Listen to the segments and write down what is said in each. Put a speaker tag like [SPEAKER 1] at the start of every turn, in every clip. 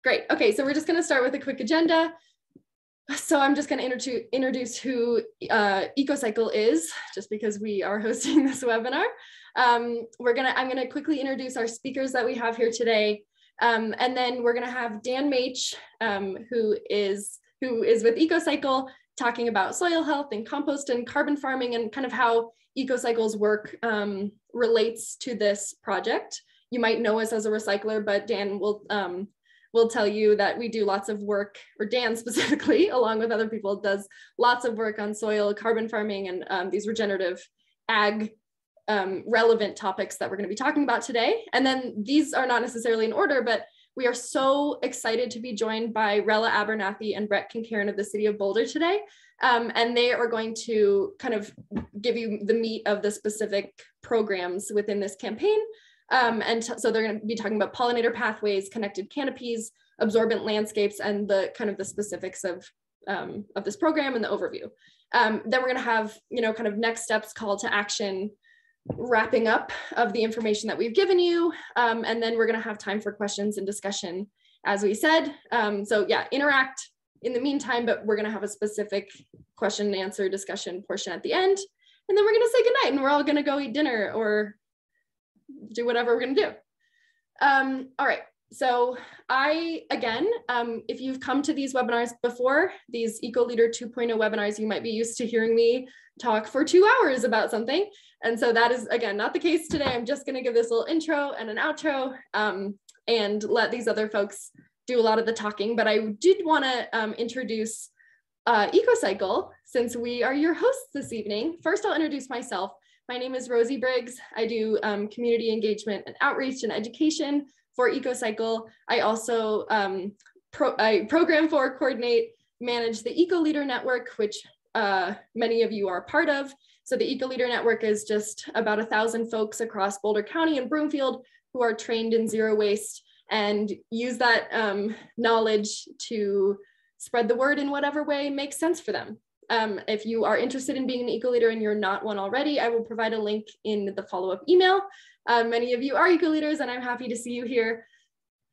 [SPEAKER 1] Great. Okay, so we're just going to start with a quick agenda. So I'm just going to introduce who EcoCycle is, just because we are hosting this webinar. I'm going to quickly introduce our speakers that we have here today, and then we're going to have Dan Mach, who is with EcoCycle, talking about soil health and compost and carbon farming and kind of how EcoCycle's work relates to this project. You might know us as a recycler, but Dan will tell you that we do lots of work, or Dan specifically, along with other people, does lots of work on soil, carbon farming, and these regenerative ag relevant topics that we're going to be talking about today. And then these are not necessarily in order, but we are so excited to be joined by Rella Abernathy and Brett Kincairn of the city of Boulder today. And they are going to kind of give you the meat of the specific programs within this campaign. So they're going to be talking about pollinator pathways, connected canopies, absorbent landscapes, and the kind of the specifics of this program and the overview. Then we're going to have, kind of next steps, call to action, wrapping up of the information that we've given you. And then we're going to have time for questions and discussion, as we said. So yeah, interact in the meantime, but we're going to have a specific question and answer discussion portion at the end. And then we're going to say goodnight and we're all going to go eat dinner or do whatever we're going to do. All right. So if you've come to these webinars before, these EcoLeader 2.0 webinars, you might be used to hearing me talk for 2 hours about something. And so that is, again, not the case today. I'm just going to give this little intro and an outro and let these other folks do a lot of the talking. But I did want to introduce EcoCycle, since we are your hosts this evening. First, I'll introduce myself. My name is Rosie Briggs. I do community engagement and outreach and education for EcoCycle. I also I program for, coordinate, manage the EcoLeader network, which many of you are part of. So the EcoLeader network is just about 1,000 folks across Boulder County and Broomfield who are trained in zero waste and use that knowledge to spread the word in whatever way makes sense for them. If you are interested in being an EcoLeader and you're not one already, I will provide a link in the follow-up email. Many of you are EcoLeaders and I'm happy to see you here.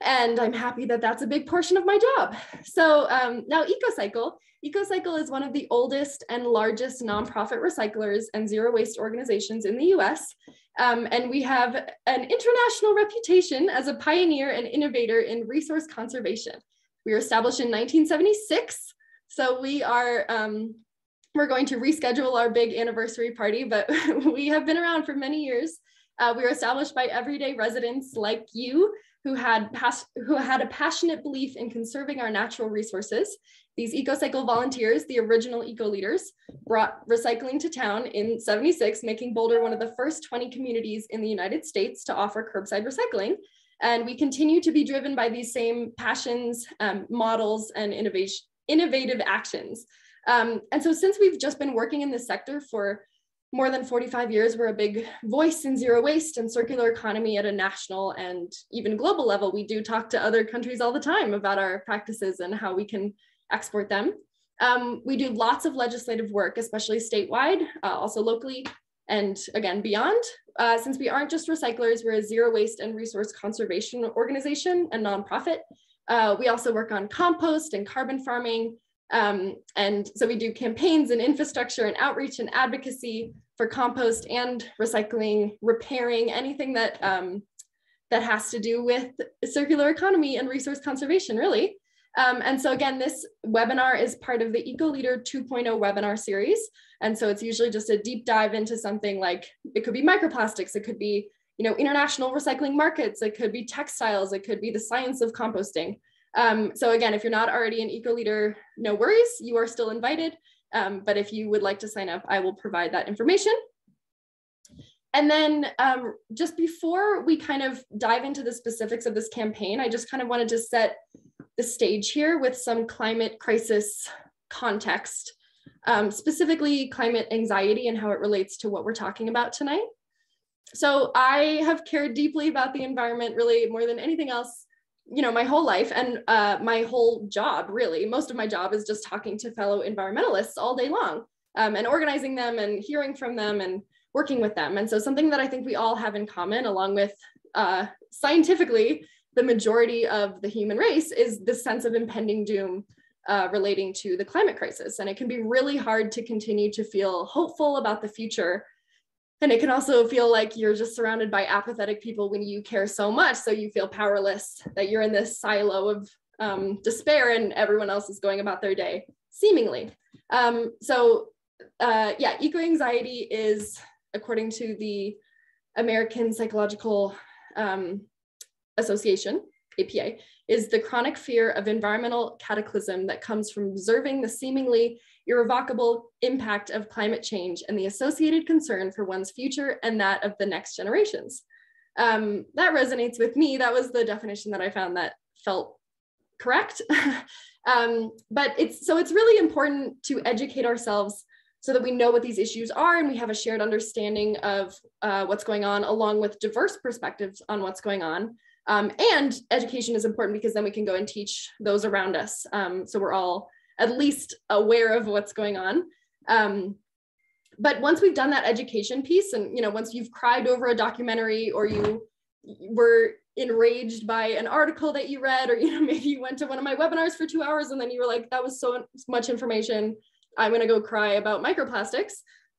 [SPEAKER 1] And I'm happy that that's a big portion of my job. So now EcoCycle is one of the oldest and largest nonprofit recyclers and zero waste organizations in the US. And we have an international reputation as a pioneer and innovator in resource conservation. We were established in 1976. So we are, we're going to reschedule our big anniversary party, but we have been around for many years. We were established by everyday residents like you who had a passionate belief in conserving our natural resources. These EcoCycle volunteers, the original EcoLeaders, brought recycling to town in '76, making Boulder one of the first 20 communities in the United States to offer curbside recycling. And we continue to be driven by these same passions, models, and innovative actions. And so since we've just been working in this sector for more than 45 years, we're a big voice in zero waste and circular economy at a national and even global level. We do talk to other countries all the time about our practices and how we can export them. We do lots of legislative work, especially statewide, also locally, and again, beyond. Since we aren't just recyclers, we're a zero waste and resource conservation organization and nonprofit. We also work on compost and carbon farming. And so we do campaigns and infrastructure and outreach and advocacy for compost and recycling, repairing, anything that, that has to do with circular economy and resource conservation, really. And so again, this webinar is part of the EcoLeader 2.0 webinar series. And so it's usually just a deep dive into something like, it could be microplastics, it could be, international recycling markets, it could be textiles, it could be the science of composting. So again, if you're not already an EcoLeader, no worries, you are still invited. But if you would like to sign up, I will provide that information. And then just before we kind of dive into the specifics of this campaign, I just kind of wanted to set the stage here with some climate crisis context, specifically climate anxiety and how it relates to what we're talking about tonight. So I have cared deeply about the environment, really more than anything else, my whole life, and my whole job, really. Most of my job is just talking to fellow environmentalists all day long and organizing them and hearing from them and working with them. And so something that I think we all have in common, along with scientifically, the majority of the human race is this sense of impending doom relating to the climate crisis. And it can be really hard to continue to feel hopeful about the future. And it can also feel like you're just surrounded by apathetic people when you care so much. So you feel powerless, that you're in this silo of despair and everyone else is going about their day, seemingly. Yeah, eco-anxiety is, according to the American Psychological Association, APA, is the chronic fear of environmental cataclysm that comes from observing the seemingly irrevocable impact of climate change and the associated concern for one's future and that of the next generations. That resonates with me. That was the definition that I found that felt correct. But it's really important to educate ourselves so that we know what these issues are and we have a shared understanding of what's going on, along with diverse perspectives on what's going on. And education is important because then we can go and teach those around us. So we're all at least aware of what's going on. But once we've done that education piece, and once you've cried over a documentary, or you were enraged by an article that you read, or maybe you went to one of my webinars for 2 hours and then you were like, that was so much information, I'm gonna go cry about microplastics.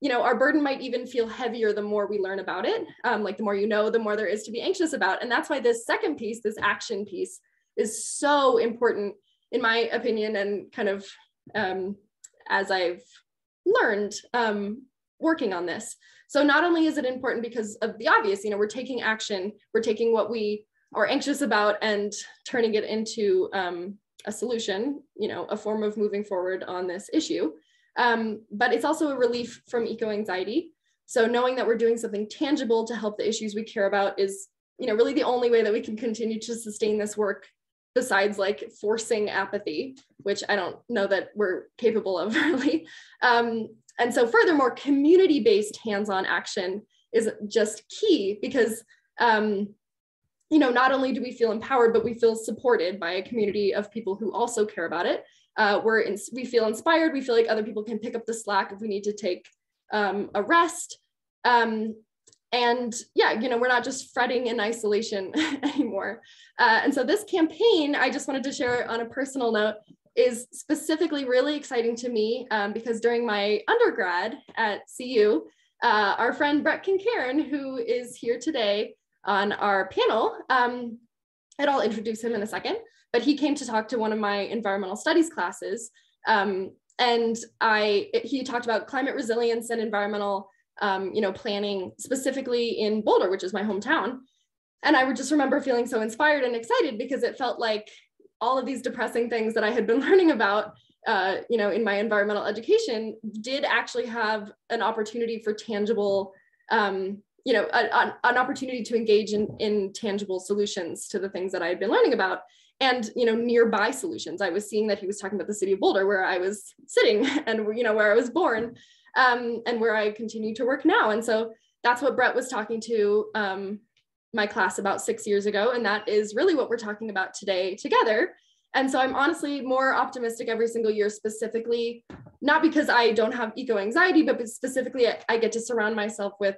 [SPEAKER 1] Our burden might even feel heavier the more we learn about it. Like the more you know, the more there is to be anxious about. And that's why this second piece, this action piece, is so important, in my opinion, and kind of as I've learned working on this. So not only is it important because of the obvious, we're taking action, we're taking what we are anxious about and turning it into a solution, a form of moving forward on this issue. But it's also a relief from eco-anxiety. So knowing that we're doing something tangible to help the issues we care about is, really the only way that we can continue to sustain this work, besides like forcing apathy, which I don't know that we're capable of really. And so furthermore, community-based hands-on action is just key because, not only do we feel empowered, but we feel supported by a community of people who also care about it. We feel inspired. We feel like other people can pick up the slack if we need to take a rest. And yeah, we're not just fretting in isolation anymore. And so this campaign, I just wanted to share on a personal note, is specifically really exciting to me because during my undergrad at CU, our friend Brett Kincairn, who is here today on our panel, and I'll introduce him in a second, but he came to talk to one of my environmental studies classes. And he talked about climate resilience and environmental planning, specifically in Boulder, which is my hometown. And I would just remember feeling so inspired and excited because it felt like all of these depressing things that I had been learning about, in my environmental education did actually have an opportunity for tangible, an opportunity to engage in tangible solutions to the things that I had been learning about. And, nearby solutions. I was seeing that he was talking about the city of Boulder, where I was sitting and, where I was born, and where I continue to work now. And so that's what Brett was talking to my class about 6 years ago. And that is really what we're talking about today together. And so I'm honestly more optimistic every single year, specifically, not because I don't have eco-anxiety, but specifically I get to surround myself with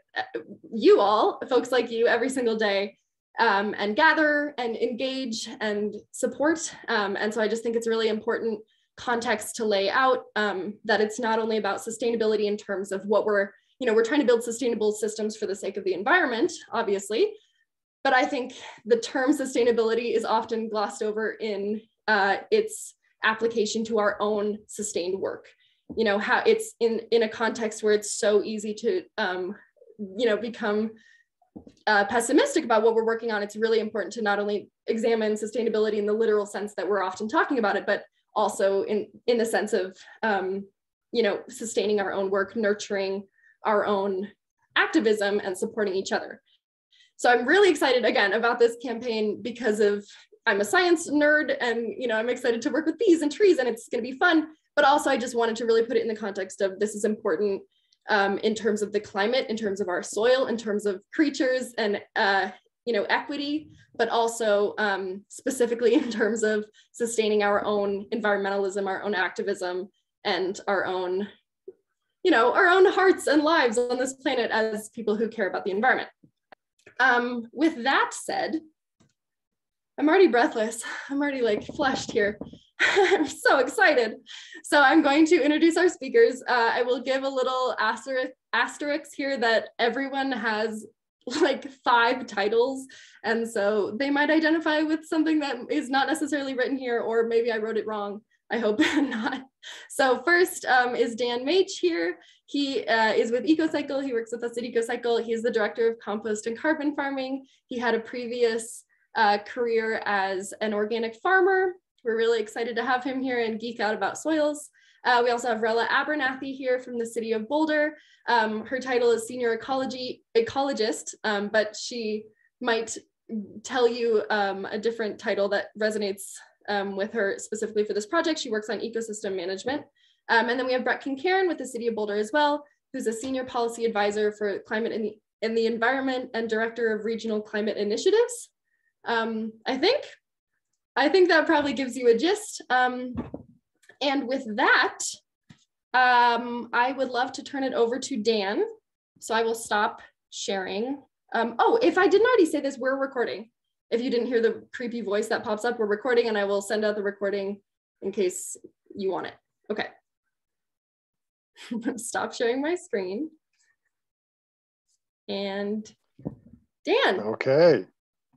[SPEAKER 1] you all, folks like you, every single day, and gather and engage and support. And so I just think it's a really important context to lay out that it's not only about sustainability in terms of what we're trying to build sustainable systems for the sake of the environment, obviously, but I think the term sustainability is often glossed over in its application to our own sustained work. How it's in a context where it's so easy to, become pessimistic about what we're working on. It's really important to not only examine sustainability in the literal sense that we're often talking about it, but also in the sense of, sustaining our own work, nurturing our own activism and supporting each other. So I'm really excited again about this campaign because I'm a science nerd and, I'm excited to work with bees and trees and it's going to be fun, but also I just wanted to really put it in the context of this is important in terms of the climate, in terms of our soil, in terms of creatures and, equity, but also specifically in terms of sustaining our own environmentalism, our own activism, and our own hearts and lives on this planet as people who care about the environment. With that said, I'm already breathless. I'm already like flushed here. I'm so excited. So I'm going to introduce our speakers. I will give a little asterisk here that everyone has like 5 titles. And so they might identify with something that is not necessarily written here, or maybe I wrote it wrong. I hope not. So first is Dan Mach here. He is with EcoCycle. He works with us at EcoCycle. He's the director of compost and carbon farming. He had a previous career as an organic farmer. We're really excited to have him here and geek out about soils. We also have Rella Abernathy here from the city of Boulder. Her title is senior ecologist, but she might tell you a different title that resonates with her specifically for this project. She works on ecosystem management. And then we have Brett Kincairn with the city of Boulder as well, who's a senior policy advisor for climate in the environment and director of regional climate initiatives. I think that probably gives you a gist. And with that, I would love to turn it over to Dan. So I will stop sharing. Oh, if I didn't already say this, we're recording. If you didn't hear the creepy voice that pops up, we're recording, and I will send out the recording in case you want it. Okay. I'm gonna stop sharing my screen. And Dan.
[SPEAKER 2] Okay,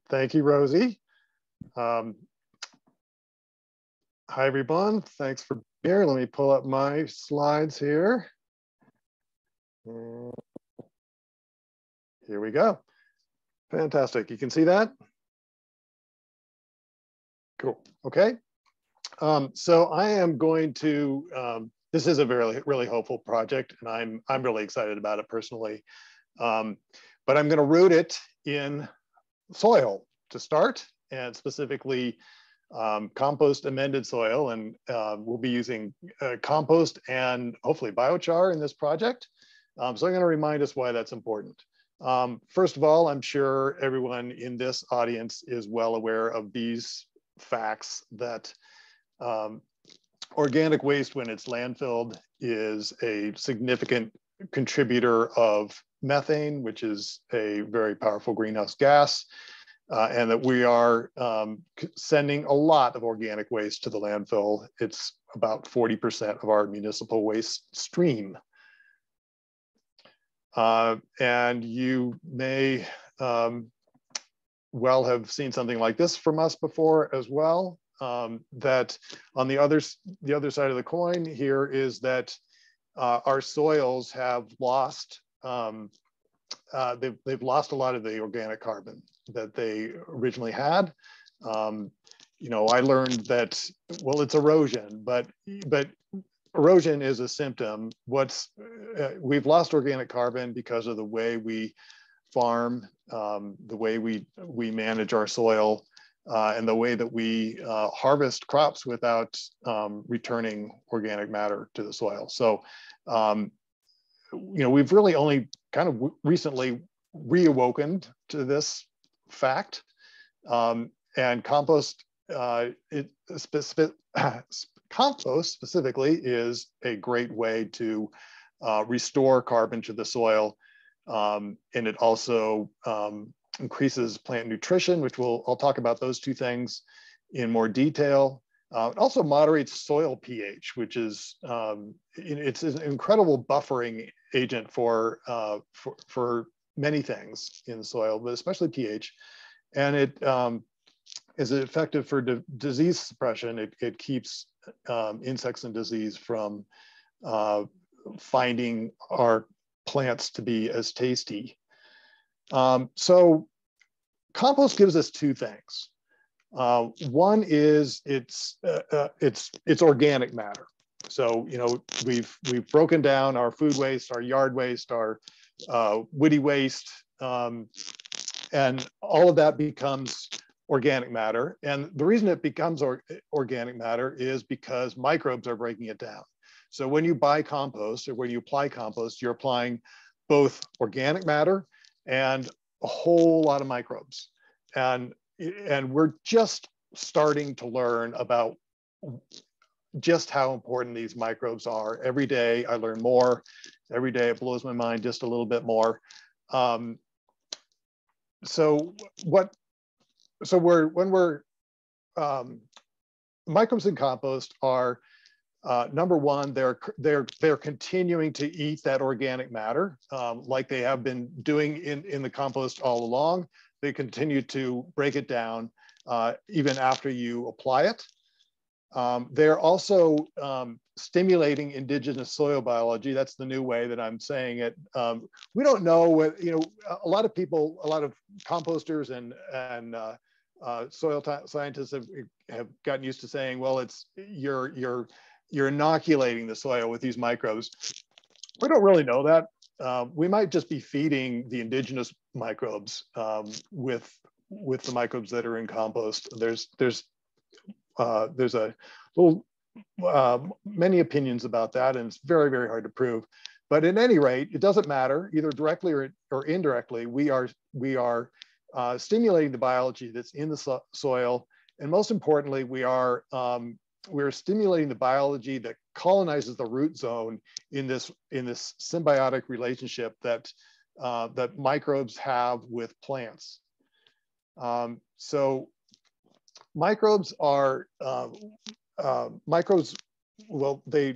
[SPEAKER 2] thank you, Rosie. Hi, everyone. Thanks for being here. Let me pull up my slides here. Here we go. Fantastic. You can see that? Cool. Okay. So I am going to, this is a really hopeful project, and I'm really excited about it personally. But I'm going to root it in soil to start, and specifically compost amended soil, and we'll be using compost and hopefully biochar in this project. So I'm going to remind us why that's important. First of all, I'm sure everyone in this audience is well aware of these facts that organic waste, when it's landfilled, is a significant contributor of methane, which is a very powerful greenhouse gas. And that we are sending a lot of organic waste to the landfill. It's about 40% of our municipal waste stream. And you may well have seen something like this from us before as well. That on the other side of the coin here is that our soils have lost, they've lost a lot of the organic carbon that they originally had. You know, I learned that, well, it's erosion, but erosion is a symptom. We've lost organic carbon because of the way we farm, the way we manage our soil, and the way that we harvest crops without returning organic matter to the soil. So, you know, we've really only kind of recently reawoken to this fact, and compost, compost specifically is a great way to restore carbon to the soil, and it also increases plant nutrition, which I'll talk about those two things in more detail. It also moderates soil pH, which is it's an incredible buffering agent for many things in the soil, but especially pH. And it is effective for disease suppression. It keeps insects and disease from finding our plants to be as tasty. So compost gives us two things. One is it's organic matter. So, you know, we've broken down our food waste, our yard waste, our woody waste, and all of that becomes organic matter. And the reason it becomes organic matter is because microbes are breaking it down. So when you buy compost, or when you apply compost, you're applying both organic matter and a whole lot of microbes. And we're just starting to learn about just how important these microbes are. Every day I learn more. Every day it blows my mind just a little bit more. So when we're microbes in compost are number one, they're continuing to eat that organic matter like they have been doing in the compost all along. They continue to break it down even after you apply it. They're also stimulating indigenous soil biology. That's the new way that I'm saying it. We don't know what, a lot of people, a lot of composters and soil scientists have gotten used to saying, well, it's you're inoculating the soil with these microbes. We don't really know that. We might just be feeding the indigenous microbes with the microbes that are in compost. There's a little many opinions about that, and it's very, very hard to prove. But at any rate, it doesn't matter, either directly or indirectly. We are stimulating the biology that's in the soil, and most importantly, we're stimulating the biology that colonizes the root zone in this symbiotic relationship that microbes have with plants. So microbes are well, they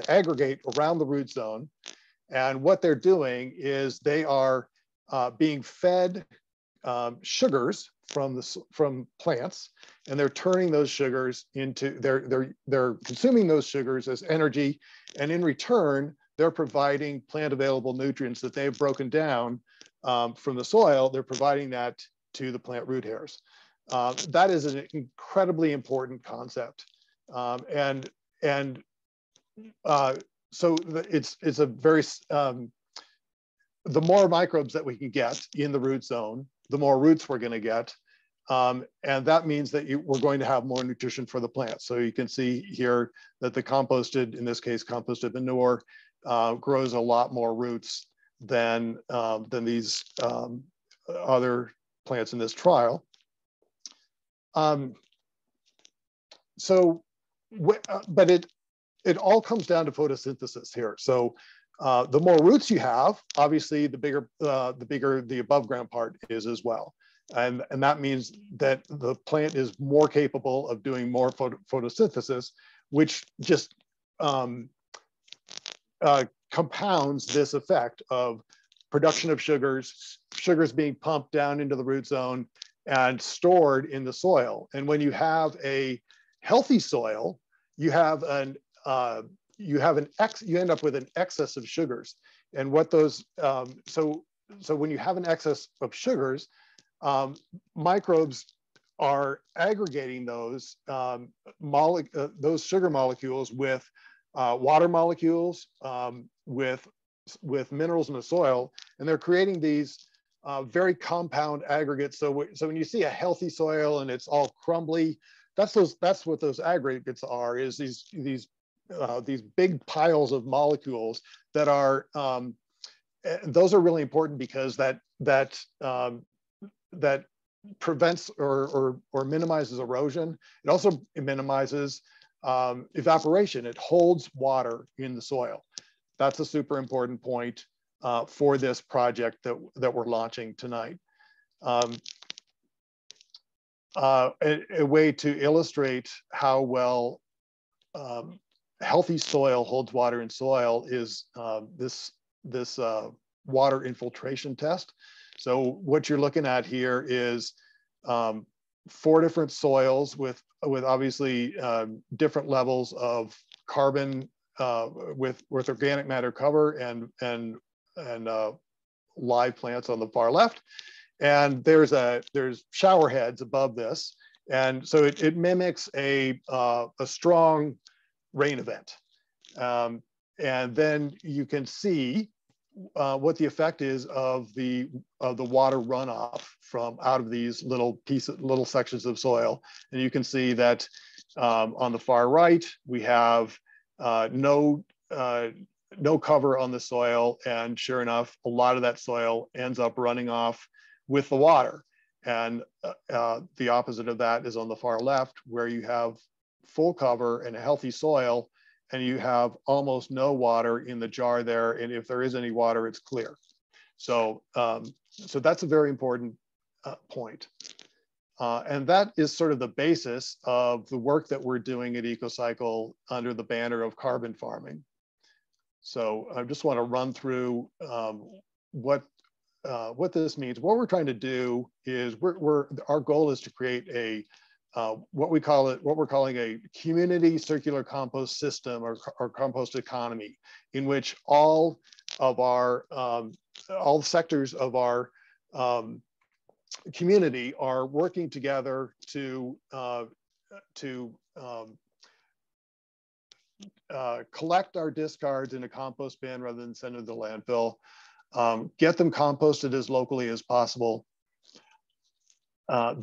[SPEAKER 2] aggregate around the root zone, and what they're doing is they are being fed sugars from plants, and they're turning those sugars into they're consuming those sugars as energy, and in return they're providing plant available nutrients that they've broken down from the soil. They're providing that to the plant root hairs. That is an incredibly important concept, so it's a very the more microbes that we can get in the root zone, the more roots we're going to get, and that means that we're going to have more nutrition for the plant. So you can see here that the composted, in this case, composted manure, grows a lot more roots than these other plants in this trial. But it all comes down to photosynthesis here. So the more roots you have, obviously, the bigger the above ground part is as well. And that means that the plant is more capable of doing more photosynthesis, which just compounds this effect of production of sugars being pumped down into the root zone and stored in the soil. And when you have a healthy soil, you end up with an excess of sugars. And what those so when you have an excess of sugars, microbes are aggregating those sugar molecules with water molecules, with minerals in the soil, and they're creating these very compound aggregates. So when you see a healthy soil and it's all crumbly, that's what those aggregates are, is these big piles of molecules that are those are really important because that prevents or minimizes erosion. It also minimizes evaporation. It holds water in the soil. That's a super important point for this project that we're launching tonight. A way to illustrate how well healthy soil holds water in soil is this water infiltration test. So what you're looking at here is 4 different soils with obviously different levels of carbon with organic matter cover and live plants on the far left. And there's shower heads above this. And so it mimics a strong rain event. And then you can see what the effect is of the water runoff from out of these little sections of soil. And you can see that on the far right, we have no cover on the soil, and sure enough, a lot of that soil ends up running off with the water. And the opposite of that is on the far left, where you have full cover and a healthy soil, and you have almost no water in the jar there. And if there is any water, it's clear. So, so that's a very important point. And that is sort of the basis of the work that we're doing at EcoCycle under the banner of carbon farming. So I just want to run through what this means. What we're trying to do is our goal is to create a what we're calling a community circular compost system or compost economy, in which all sectors of our community are working together to collect our discards in a compost bin rather than send them to the landfill, get them composted as locally as possible,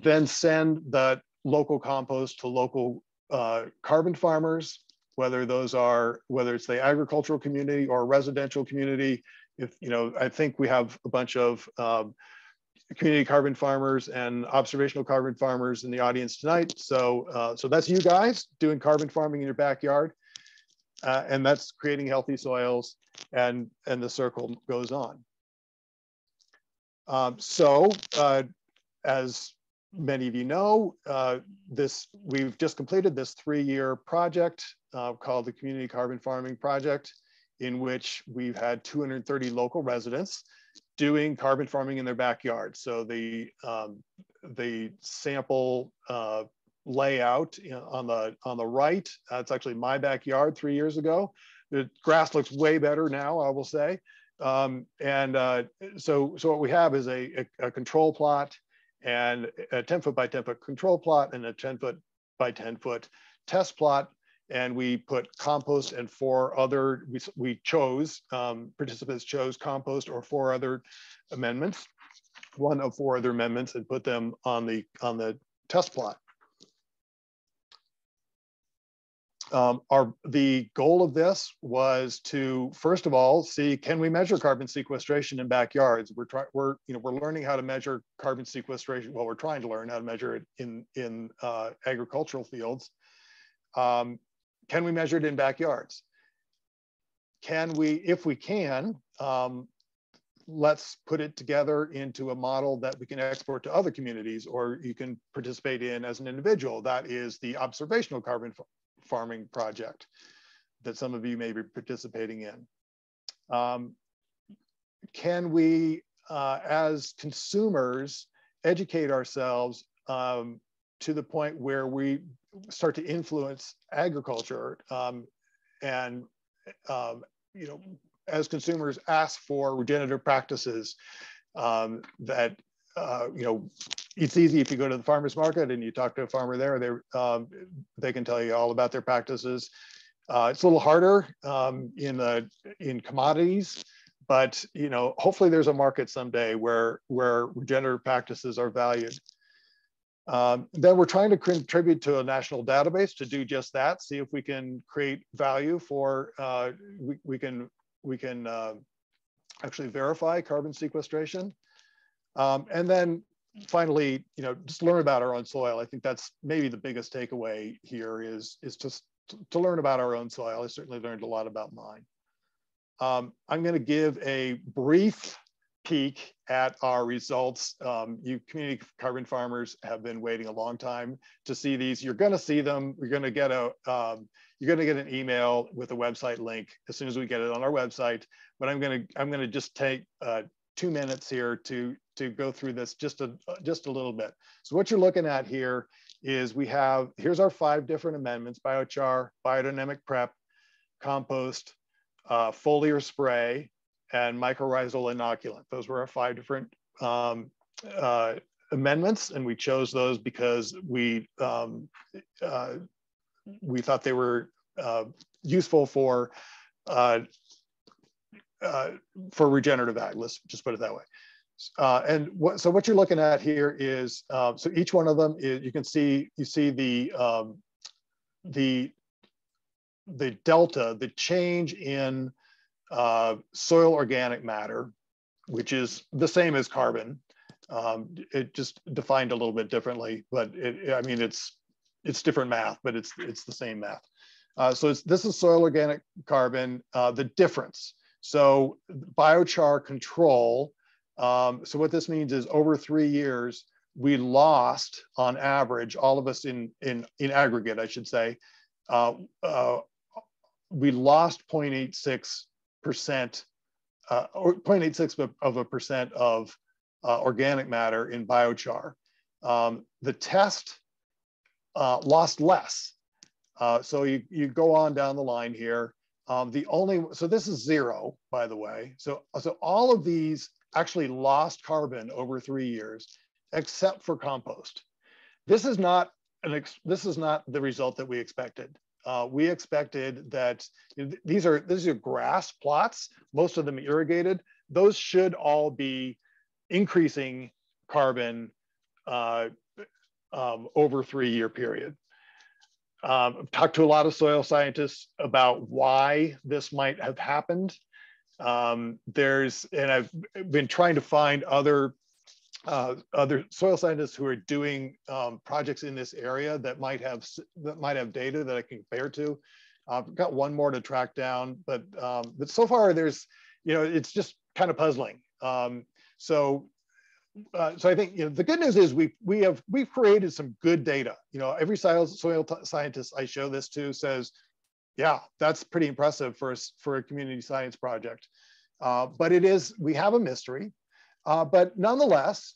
[SPEAKER 2] then send that local compost to local carbon farmers, whether it's the agricultural community or residential community. If I think we have a bunch of community carbon farmers and observational carbon farmers in the audience tonight. So that's you guys doing carbon farming in your backyard, and that's creating healthy soils, and the circle goes on. As many of you know, we've just completed this 3-year project called the Community Carbon Farming Project, in which we've had 230 local residents doing carbon farming in their backyard. So the sample layout on the right, it's actually my backyard 3 years ago. The grass looks way better now, I will say. So what we have is a control plot, and a 10-foot by 10-foot control plot, and a 10-foot by 10-foot test plot. And we put compost and 4 other, participants chose compost or 4 other amendments, 1 of 4 other amendments, and put them on the test plot. The goal of this was to, first of all, see, can we measure carbon sequestration in backyards? We're learning how to measure carbon sequestration. Well, we're trying to learn how to measure it in agricultural fields. Can we measure it in backyards? Can we, if we can, let's put it together into a model that we can export to other communities, or you can participate in as an individual. That is the observational carbon farming project that some of you may be participating in. Can we, as consumers, educate ourselves to the point where we start to influence agriculture, and as consumers ask for regenerative practices that it's easy if you go to the farmer's market and you talk to a farmer there, they can tell you all about their practices. It's a little harder in commodities, but hopefully there's a market someday where regenerative practices are valued. Then we're trying to contribute to a national database to do just that. See if we can create value for we can actually verify carbon sequestration. And then finally, just learn about our own soil. I think that's maybe the biggest takeaway here is just to learn about our own soil. I certainly learned a lot about mine. I'm going to give a brief peek at our results. You community carbon farmers have been waiting a long time to see these. You're going to see them. You're going to get an email with a website link as soon as we get it on our website. But I'm going to just take 2 minutes here to go through this just a little bit. So what you're looking at here is here's our 5 different amendments: biochar, biodynamic prep, compost, foliar spray, and mycorrhizal inoculant. Those were our 5 different amendments, and we chose those because we thought they were useful for regenerative ag. Let's just put it that way. So what you're looking at here is so each one of them is, you see the delta, the change in soil organic matter, which is the same as carbon. It just defined a little bit differently, but it's different math, but it's the same math. So this is soil organic carbon. The difference. So biochar control. So what this means is over 3 years, we lost on average, all of us in aggregate, I should say, we lost 0.86% or 0.86% of organic matter in biochar. The test lost less. So you go on down the line here. So this is 0, by the way. So all of these actually lost carbon over 3 years, except for compost. This is not the result that we expected. We expected that these are grass plots, most of them irrigated. Those should all be increasing carbon over a 3-year period. I've talked to a lot of soil scientists about why this might have happened. And I've been trying to find other soil scientists who are doing projects in this area that might have data that I can compare to. I've got one more to track down, but so far there's, it's just kind of puzzling. So I think the good news is we've created some good data. Every soil scientist I show this to says, yeah, that's pretty impressive for a community science project. But we have a mystery. But nonetheless,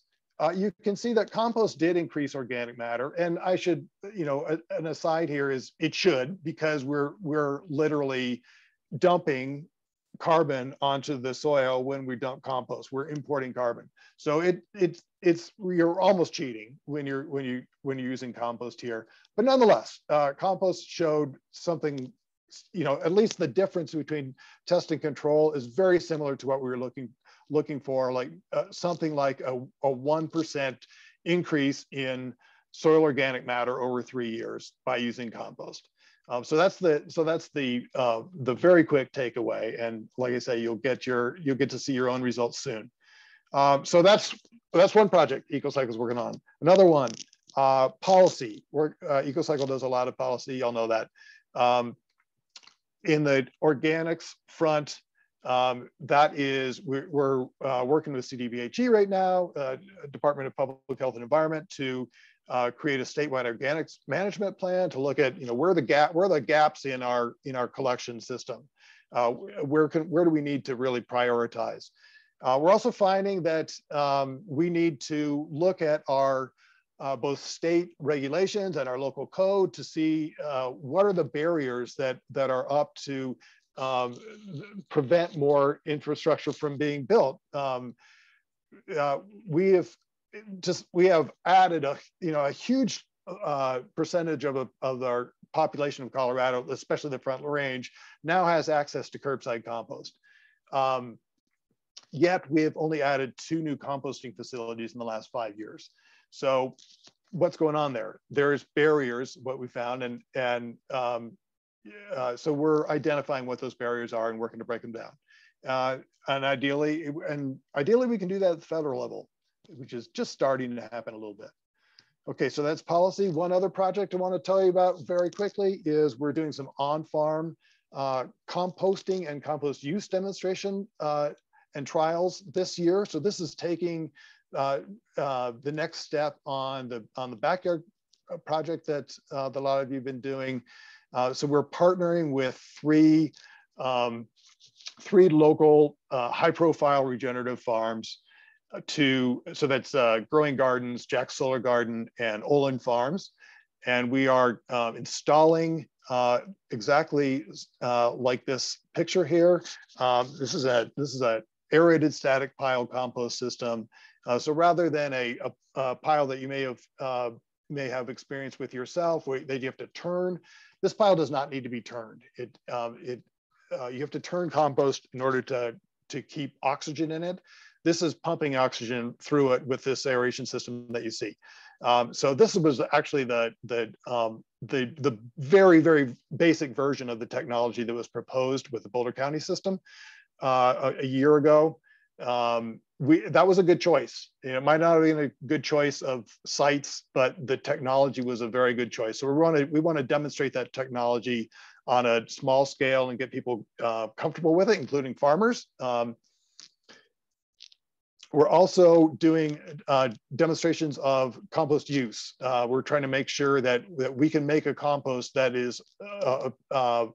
[SPEAKER 2] you can see that compost did increase organic matter. And I should, an aside here is it should, because we're literally dumping carbon onto the soil when we dump compost. We're importing carbon. So you're almost cheating when you're using compost here. But nonetheless, compost showed something, at least the difference between test and control is very similar to what we were looking for, like something like a 1% increase in soil organic matter over 3 years by using compost. So that's the very quick takeaway. And like I say, you'll get to see your own results soon. So that's one project EcoCycle's working on. Another one, policy. EcoCycle does a lot of policy. Y'all know that. In the organics front, that is, we're working with CDBHE right now, Department of Public Health and Environment, to create a statewide organics management plan to look at where are the gaps in our collection system. Where do we need to really prioritize? We're also finding that we need to look at our both state regulations and our local code to see what are the barriers that are up to prevent more infrastructure from being built. We have added a huge percentage of our population of Colorado, especially the Front Range, now has access to curbside compost. Yet we have only added 2 new composting facilities in the last 5 years. So what's going on there? There's barriers, what we found, and so we're identifying what those barriers are and working to break them down. And ideally we can do that at the federal level, which is just starting to happen a little bit. Okay, so that's policy. One other project I want to tell you about very quickly is we're doing some on-farm composting and compost use demonstration and trials this year. So this is taking the next step on the backyard project that a lot of you have been doing. So we're partnering with three local high-profile regenerative farms so that's Growing Gardens, Jack's Solar Garden, and Olin Farms, and we are installing exactly like this picture here. This is a aerated static pile compost system. So rather than a pile that you may have experience with yourself, that you have to turn, this pile does not need to be turned. You have to turn compost in order to keep oxygen in it. This is pumping oxygen through it with this aeration system that you see. So this was actually the very, very basic version of the technology that was proposed with the Boulder County system a year ago. That was a good choice. It might not have been a good choice of sites, but the technology was a very good choice. So we want to demonstrate that technology on a small scale and get people comfortable with it, including farmers. We're also doing demonstrations of compost use. We're trying to make sure that we can make a compost that is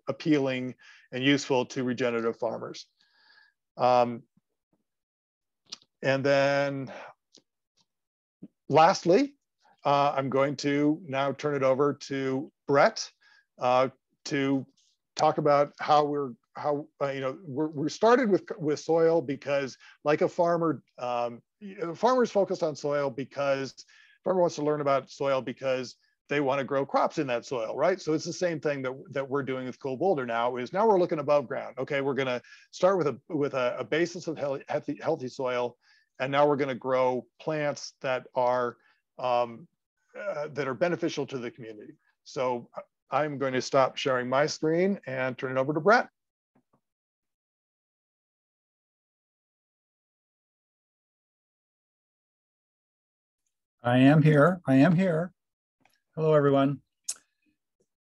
[SPEAKER 2] appealing and useful to regenerative farmers. And then lastly, I'm going to now turn it over to Brett to talk about how we're started with soil because, like a farmer, farmers focused on soil because farmer wants to learn about soil because they want to grow crops in that soil, right? So it's the same thing that we're doing with Cool Boulder now. Is now we're looking above ground. Okay, we're going to start with a basis of healthy soil, and now we're going to grow plants that are beneficial to the community. So I'm going to stop sharing my screen and turn it over to Brett.
[SPEAKER 3] I am here. Hello, everyone.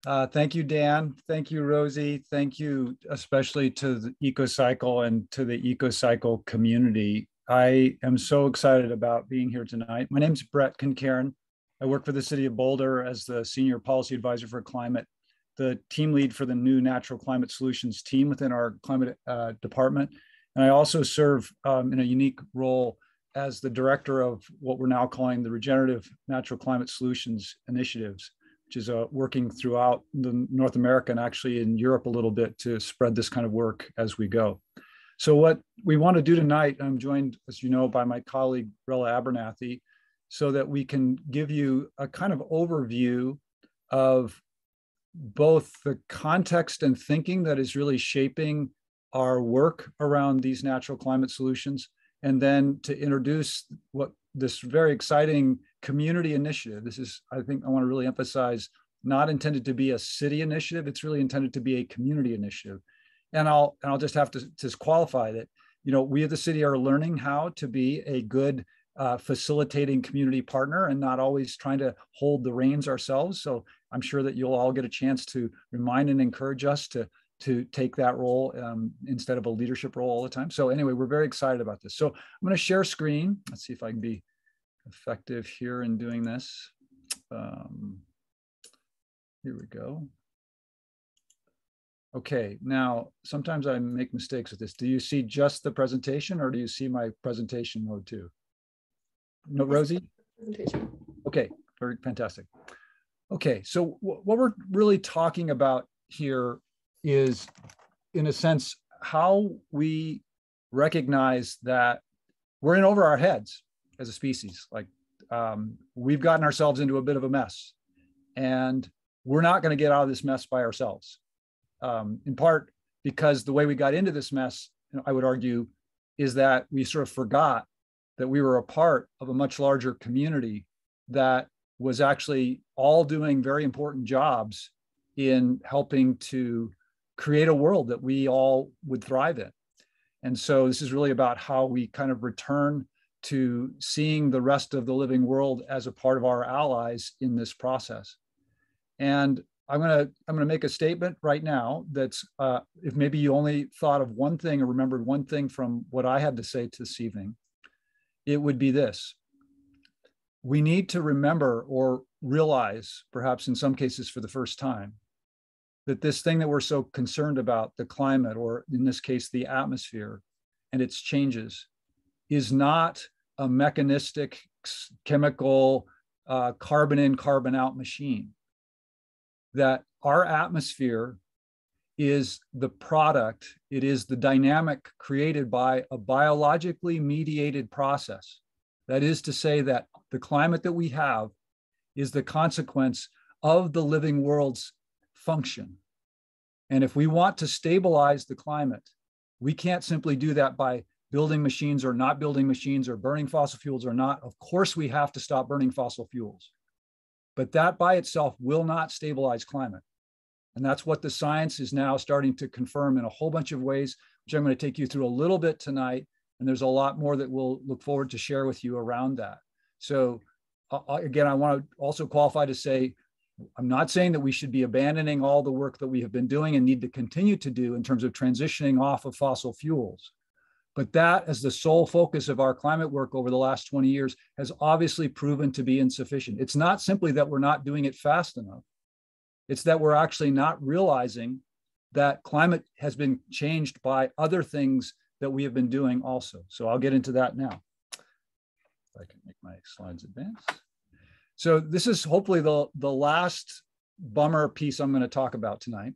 [SPEAKER 3] Thank you, Dan. Thank you, Rosie. Thank you especially to the EcoCycle and to the EcoCycle community. I am so excited about being here tonight. My name is Brett Concairn. I work for the city of Boulder as the Senior Policy Advisor for Climate, the team lead for the new Natural Climate Solutions team within our climate department. And I also serve in a unique role as the director of what we're now calling the Regenerative Natural Climate Solutions Initiatives, which is working throughout North America and actually in Europe a little bit to spread this kind of work as we go. So what we want to do tonight, I'm joined, as you know, by my colleague, Rella Abernathy, so that we can give you a kind of overview of both the context and thinking that is really shaping our work around these natural climate solutions, and then to introduce what this very exciting community initiative. This is, I think I want to really emphasize, not intended to be a city initiative. It's really intended to be a community initiative. And I'll just have to just qualify that, we at the city are learning how to be a good facilitating community partner and not always trying to hold the reins ourselves. So I'm sure that you'll all get a chance to remind and encourage us to take that role instead of a leadership role all the time. So anyway, we're very excited about this. So I'm going to share screen. Let's see if I can be effective here in doing this. Here we go. Okay, now sometimes I make mistakes with this. Do you see just the presentation or do you see my presentation mode too? No, Rosie?
[SPEAKER 1] Presentation.
[SPEAKER 3] Okay, very fantastic. Okay, so what we're really talking about here is, in a sense, how we recognize that we're in over our heads as a species. Like we've gotten ourselves into a bit of a mess, and we're not going to get out of this mess by ourselves. In part because the way we got into this mess, I would argue, is that we sort of forgot that we were a part of a much larger community that was actually all doing very important jobs in helping to create a world that we all would thrive in. And so this is really about how we kind of return to seeing the rest of the living world as a part of our allies in this process. And I'm gonna make a statement right now that's, if maybe you only thought of one thing or remembered one thing from what I had to say this evening, it would be this. We need to remember or realize, perhaps in some cases for the first time, that this thing that we're so concerned about, the climate, or in this case, the atmosphere and its changes, is not a mechanistic, chemical, carbon in, carbon out machine. That our atmosphere is the product, it is the dynamic created by a biologically mediated process. That is to say that the climate that we have is the consequence of the living world's function. And if we want to stabilize the climate, we can't simply do that by building machines or not building machines or burning fossil fuels or not. Of course, we have to stop burning fossil fuels. But that by itself will not stabilize climate. And that's what the science is now starting to confirm in a whole bunch of ways, which I'm going to take you through a little bit tonight. And there's a lot more that we'll look forward to share with you around that. So again, I want to also qualify to say, I'm not saying that we should be abandoning all the work that we have been doing and need to continue to do in terms of transitioning off of fossil fuels. But that, as the sole focus of our climate work over the last 20 years, has obviously proven to be insufficient. It's not simply that we're not doing it fast enough. It's that we're actually not realizing that climate has been changed by other things that we have been doing also. So I'll get into that now. If I can make my slides advance. So this is hopefully the last bummer piece I'm going to talk about tonight.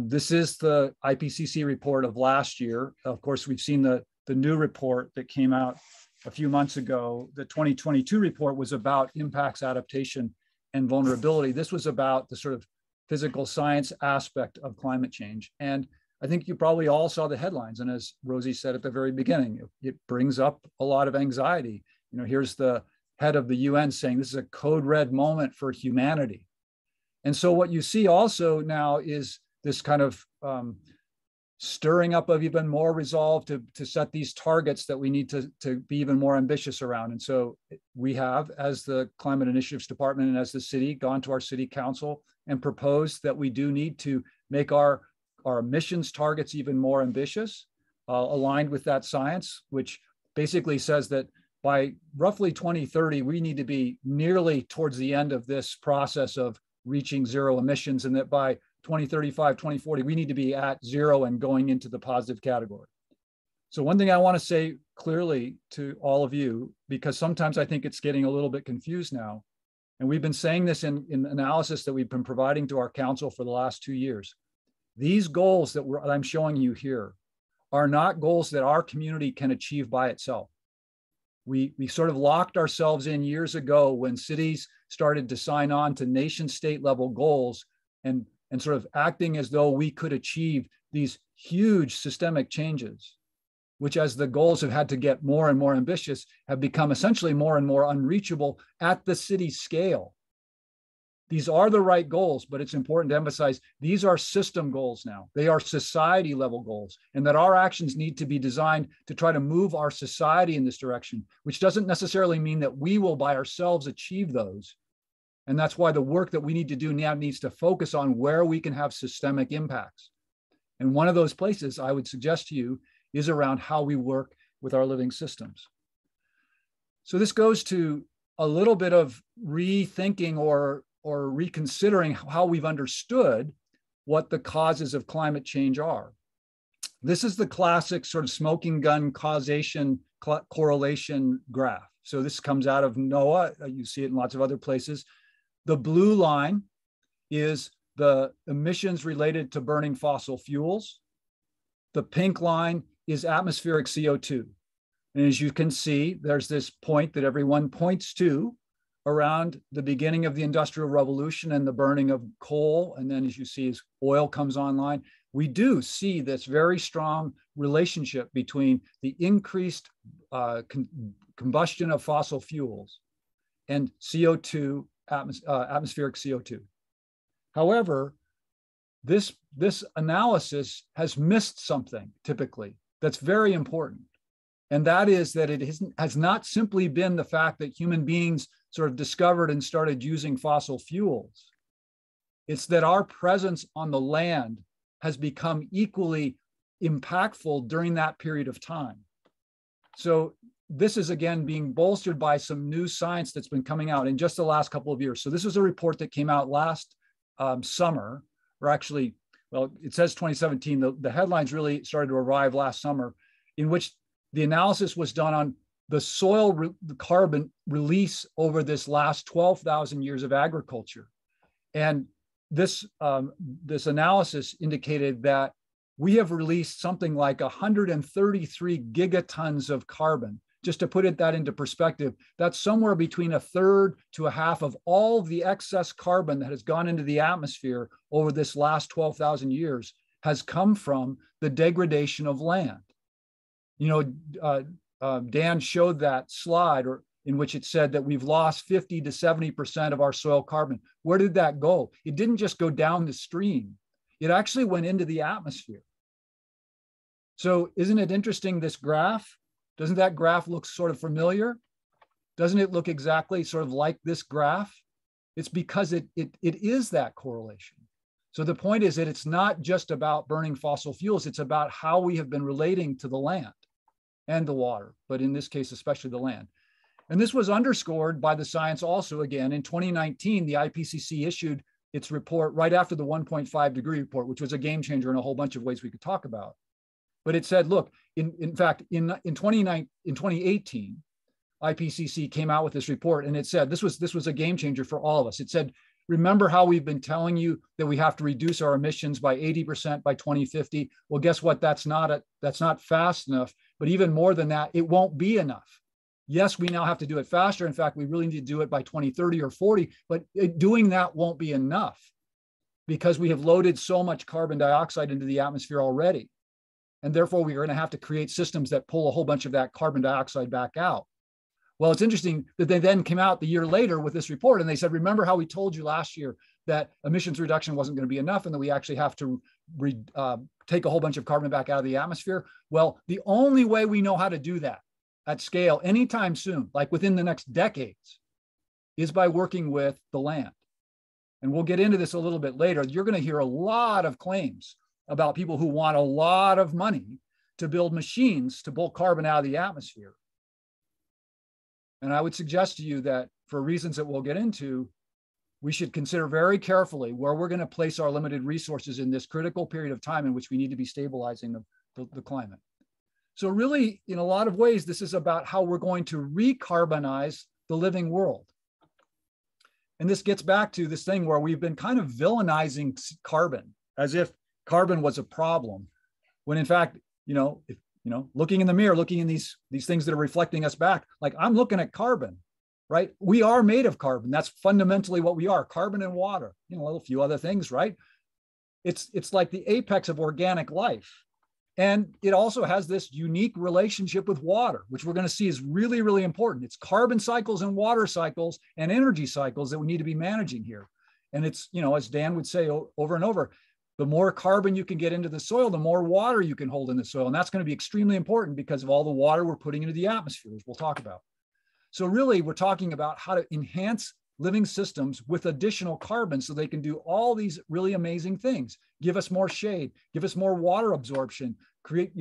[SPEAKER 3] This is the IPCC report of last year. Of course, we've seen the new report that came out a few months ago. The 2022 report was about impacts, adaptation, and vulnerability. This was about the sort of physical science aspect of climate change. And I think you probably all saw the headlines. And as Rosie said at the very beginning, it brings up a lot of anxiety. You know, here's the head of the UN saying this is a code red moment for humanity. And so what you see also now is this kind of stirring up of even more resolve to set these targets that we need to be even more ambitious around. And so we have, as the Climate Initiatives Department and as the city, gone to our city council and proposed that we do need to make our emissions targets even more ambitious, aligned with that science, which basically says that by roughly 2030, we need to be nearly towards the end of this process of reaching zero emissions, and that by 2035, 2040, we need to be at zero and going into the positive category. So one thing I want to say clearly to all of you, because sometimes I think it's getting a little bit confused now, and we've been saying this in analysis that we've been providing to our council for the last 2 years. These goals that I'm showing you here are not goals that our community can achieve by itself. We sort of locked ourselves in years ago when cities started to sign on to nation state level goals and sort of acting as though we could achieve these huge systemic changes, which as the goals have had to get more and more ambitious, have become essentially more and more unreachable at the city scale. These are the right goals, but it's important to emphasize these are system goals now. They are society level goals, and that our actions need to be designed to try to move our society in this direction, which doesn't necessarily mean that we will by ourselves achieve those. And that's why the work that we need to do now needs to focus on where we can have systemic impacts. And one of those places I would suggest to you is around how we work with our living systems. So this goes to a little bit of rethinking or reconsidering how we've understood what the causes of climate change are. This is the classic sort of smoking gun causation correlation graph. So this comes out of NOAA. You see it in lots of other places. The blue line is the emissions related to burning fossil fuels. The pink line is atmospheric CO2. And as you can see, there's this point that everyone points to around the beginning of the Industrial Revolution and the burning of coal. And then as you see, as oil comes online, we do see this very strong relationship between the increased combustion of fossil fuels and CO2, atmospheric CO2. However, this analysis has missed something typically that's very important. And that is that it has not simply been the fact that human beings sort of discovered and started using fossil fuels. It's that our presence on the land has become equally impactful during that period of time. So this is again being bolstered by some new science that's been coming out in just the last couple of years. So this was a report that came out last summer, or actually, well, it says 2017. The headlines really started to arrive last summer, in which the analysis was done on the soil carbon release over this last 12,000 years of agriculture. And this analysis indicated that we have released something like 133 gigatons of carbon. Just to put that into perspective, that's somewhere between a third to a half of all the excess carbon that has gone into the atmosphere over this last 12,000 years has come from the degradation of land. You know, Dan showed that slide in which it said that we've lost 50 to 70% of our soil carbon. Where did that go? It didn't just go down the stream. It actually went into the atmosphere. So isn't it interesting, this graph? Doesn't that graph look sort of familiar? Doesn't it look exactly sort of like this graph? It's because it is that correlation. So the point is that it's not just about burning fossil fuels, it's about how we have been relating to the land. and the water, but in this case, especially the land. And this was underscored by the science also. Again, in 2019, the IPCC issued its report right after the 1.5 degree report, which was a game changer in a whole bunch of ways we could talk about. But it said, look, in fact, in 2018, IPCC came out with this report, and it said this was a game changer for all of us. It said, remember how we've been telling you that we have to reduce our emissions by 80% by 2050? Well, guess what? That's not fast enough. But even more than that, it won't be enough. Yes, we now have to do it faster. In fact, we really need to do it by 2030 or 40, but doing that won't be enough because we have loaded so much carbon dioxide into the atmosphere already. And therefore, we're going to have to create systems that pull a whole bunch of that carbon dioxide back out. Well, it's interesting that they then came out the year later with this report and they said, remember how we told you last year that emissions reduction wasn't going to be enough and that we actually have to take a whole bunch of carbon back out of the atmosphere? Well, the only way we know how to do that at scale anytime soon, like within the next decades, is by working with the land. And we'll get into this a little bit later. You're going to hear a lot of claims about people who want a lot of money to build machines to pull carbon out of the atmosphere. And I would suggest to you that for reasons that we'll get into, we should consider very carefully where we're going to place our limited resources in this critical period of time in which we need to be stabilizing the climate. So really, in a lot of ways, this is about how we're going to recarbonize the living world. And this gets back to this thing where we've been kind of villainizing carbon as if carbon was a problem, when in fact, looking in the mirror, looking in these things that are reflecting us back, like I'm looking at carbon, right? We are made of carbon. That's fundamentally what we are, carbon and water, a few other things, right? It's like the apex of organic life. And it also has this unique relationship with water, which we're going to see is really, really important. It's carbon cycles and water cycles and energy cycles that we need to be managing here. And it's, as Dan would say over and over, the more carbon you can get into the soil, the more water you can hold in the soil. And that's going to be extremely important because of all the water we're putting into the atmosphere, as we'll talk about. So really, we're talking about how to enhance living systems with additional carbon so they can do all these really amazing things. Give us more shade, give us more water absorption, create,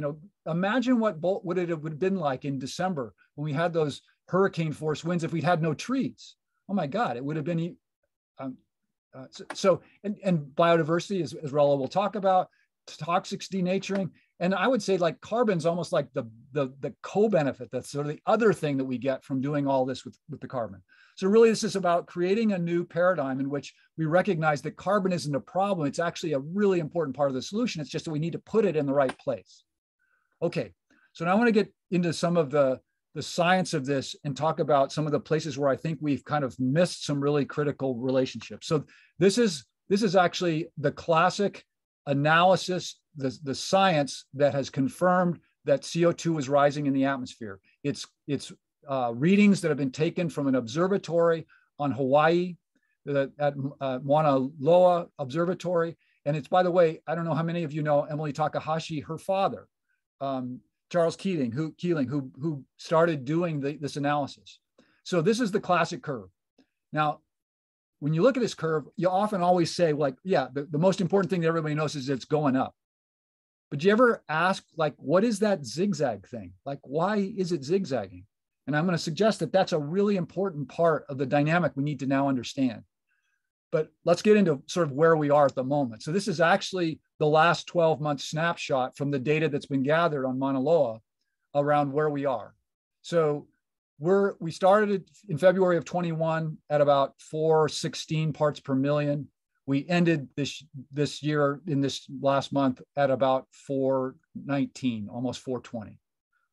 [SPEAKER 3] imagine what it would have been like in December when we had those hurricane force winds if we'd had no trees. Oh my God, it would have been, and biodiversity, as Rella will talk about, toxic denaturing. And I would say like carbon's almost like the co-benefit. That's sort of the other thing that we get from doing all this with the carbon. So really this is about creating a new paradigm in which we recognize that carbon isn't a problem. It's actually a really important part of the solution. It's just that we need to put it in the right place. Okay, so now I want to get into some of the science of this and talk about some of the places where I think we've kind of missed some really critical relationships. So this is actually the classic analysis, the science that has confirmed that CO2 is rising in the atmosphere. It's readings that have been taken from an observatory on Hawaii, at Mauna Loa Observatory. And it's, by the way, I don't know how many of you know Emily Takahashi, her father, Charles Keeling, who started doing this analysis. So this is the classic curve. Now, when you look at this curve, you often always say, like, yeah, the most important thing that everybody knows is it's going up. But you ever ask, like, what is that zigzag thing? Like, why is it zigzagging? And I'm going to suggest that that's a really important part of the dynamic we need to now understand. But let's get into sort of where we are at the moment. So this is actually the last 12-month snapshot from the data that's been gathered on Mauna Loa around where we are. So we started in February of 21 at about 416 parts per million. We ended this year in this last month at about 419, almost 420.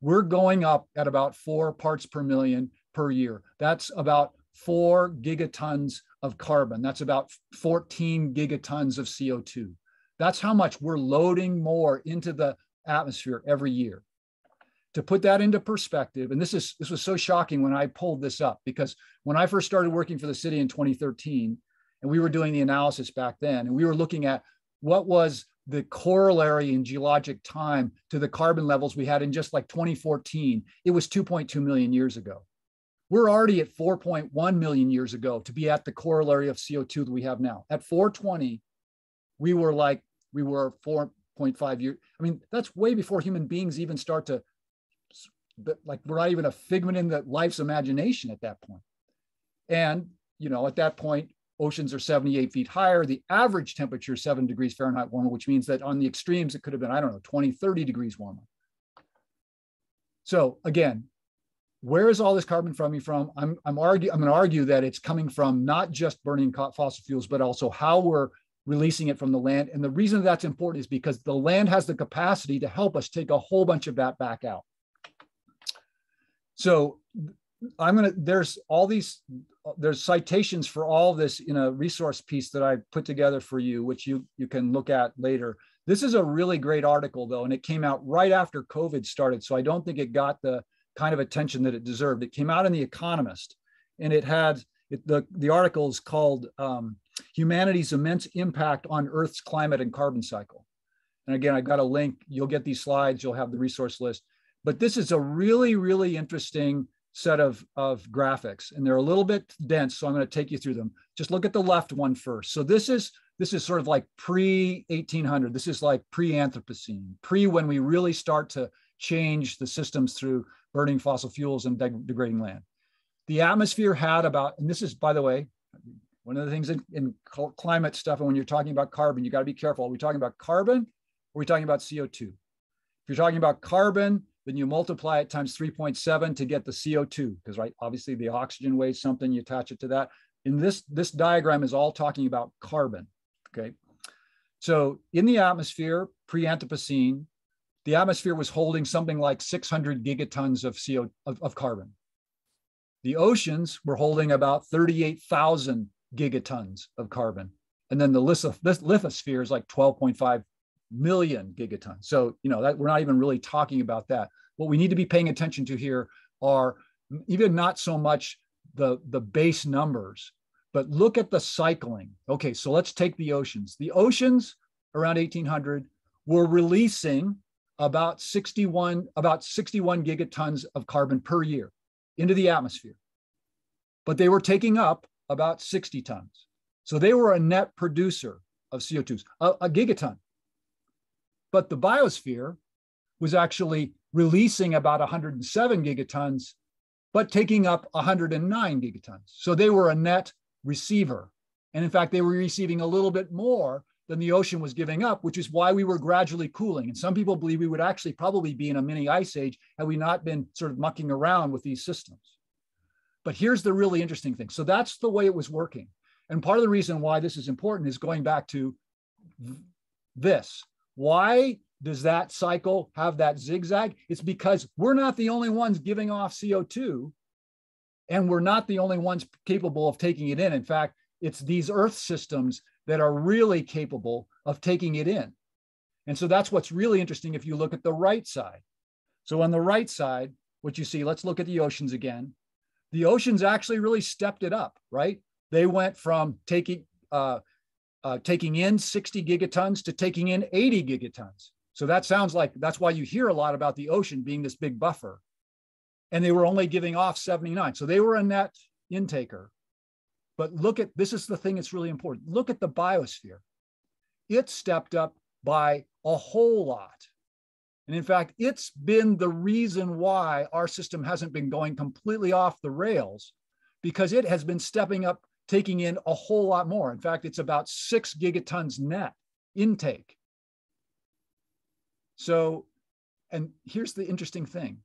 [SPEAKER 3] We're going up at about 4 parts per million per year. That's about 4 gigatons of carbon. That's about 14 gigatons of CO2. That's how much we're loading more into the atmosphere every year. To put that into perspective, and this was so shocking when I pulled this up, because when I first started working for the city in 2013, and we were doing the analysis back then, and we were looking at what was the corollary in geologic time to the carbon levels we had in just like 2014, it was 2.2 million years ago. We're already at 4.1 million years ago to be at the corollary of CO2 that we have now. At 420, we were 4.5 years. I mean, that's way before human beings even start to like we're not even a figment in the life's imagination at that point. And, you know, at that point, oceans are 78 feet higher. The average temperature is 7 degrees Fahrenheit warmer, which means that on the extremes, it could have been, I don't know, 20, 30 degrees warmer. So again, where is all this carbon coming from? I'm going to argue that it's coming from not just burning fossil fuels, but also how we're releasing it from the land. And the reason that's important is because the land has the capacity to help us take a whole bunch of that back out. So there's citations for all this in a resource piece that I put together for you, which you can look at later. This is a really great article though, and it came out right after COVID started. So I don't think it got the kind of attention that it deserved. It came out in The Economist, and it had, the article is called Humanity's Immense Impact on Earth's Climate and Carbon Cycle. And again, I've got a link, you'll get these slides, you'll have the resource list. But this is a really, really interesting set of graphics, and they're a little bit dense, so I'm going to take you through them. Just look at the left one first. So this is sort of like pre-1800. This is like pre-Anthropocene, when we really start to change the systems through burning fossil fuels and degrading land. The atmosphere had about, and this is, by the way, one of the things in climate stuff, and when you're talking about carbon, you got to be careful. Are we talking about carbon, or are we talking about CO2? If you're talking about carbon, then you multiply it times 3.7 to get the CO2, because right, obviously the oxygen weighs something, you attach it to that. In this diagram is all talking about carbon, okay? So in the atmosphere, pre-Anthropocene, the atmosphere was holding something like 600 gigatons of carbon. The oceans were holding about 38,000 gigatons of carbon. And then the lithosphere is like 12.5 million gigatons. So, you know, that we're not even really talking about that. What we need to be paying attention to here are even not so much the base numbers, but look at the cycling. Okay, so let's take the oceans. The oceans around 1800 were releasing about 61 gigatons of carbon per year into the atmosphere, but they were taking up about 60 tons. So they were a net producer of CO2, a gigaton. But the biosphere was actually releasing about 107 gigatons, but taking up 109 gigatons. So they were a net receiver. And in fact, they were receiving a little bit more than the ocean was giving up, which is why we were gradually cooling. And some people believe we would actually probably be in a mini ice age had we not been sort of mucking around with these systems. But here's the really interesting thing. So that's the way it was working. And part of the reason why this is important is going back to this. Why does that cycle have that zigzag? It's because we're not the only ones giving off CO2, and we're not the only ones capable of taking it in. In fact, it's these Earth systems that are really capable of taking it in. And so that's what's really interesting if you look at the right side. So on the right side, what you see, let's look at the oceans again. The oceans actually really stepped it up, right? They went from taking in 60 gigatons to taking in 80 gigatons. So that sounds like, that's why you hear a lot about the ocean being this big buffer. And they were only giving off 79. So they were a net intaker. But look at, this is the thing that's really important. Look at the biosphere. It stepped up by a whole lot. And in fact, it's been the reason why our system hasn't been going completely off the rails, because it has been stepping up, taking in a whole lot more. In fact, it's about 6 gigatons net intake. So, and here's the interesting thing.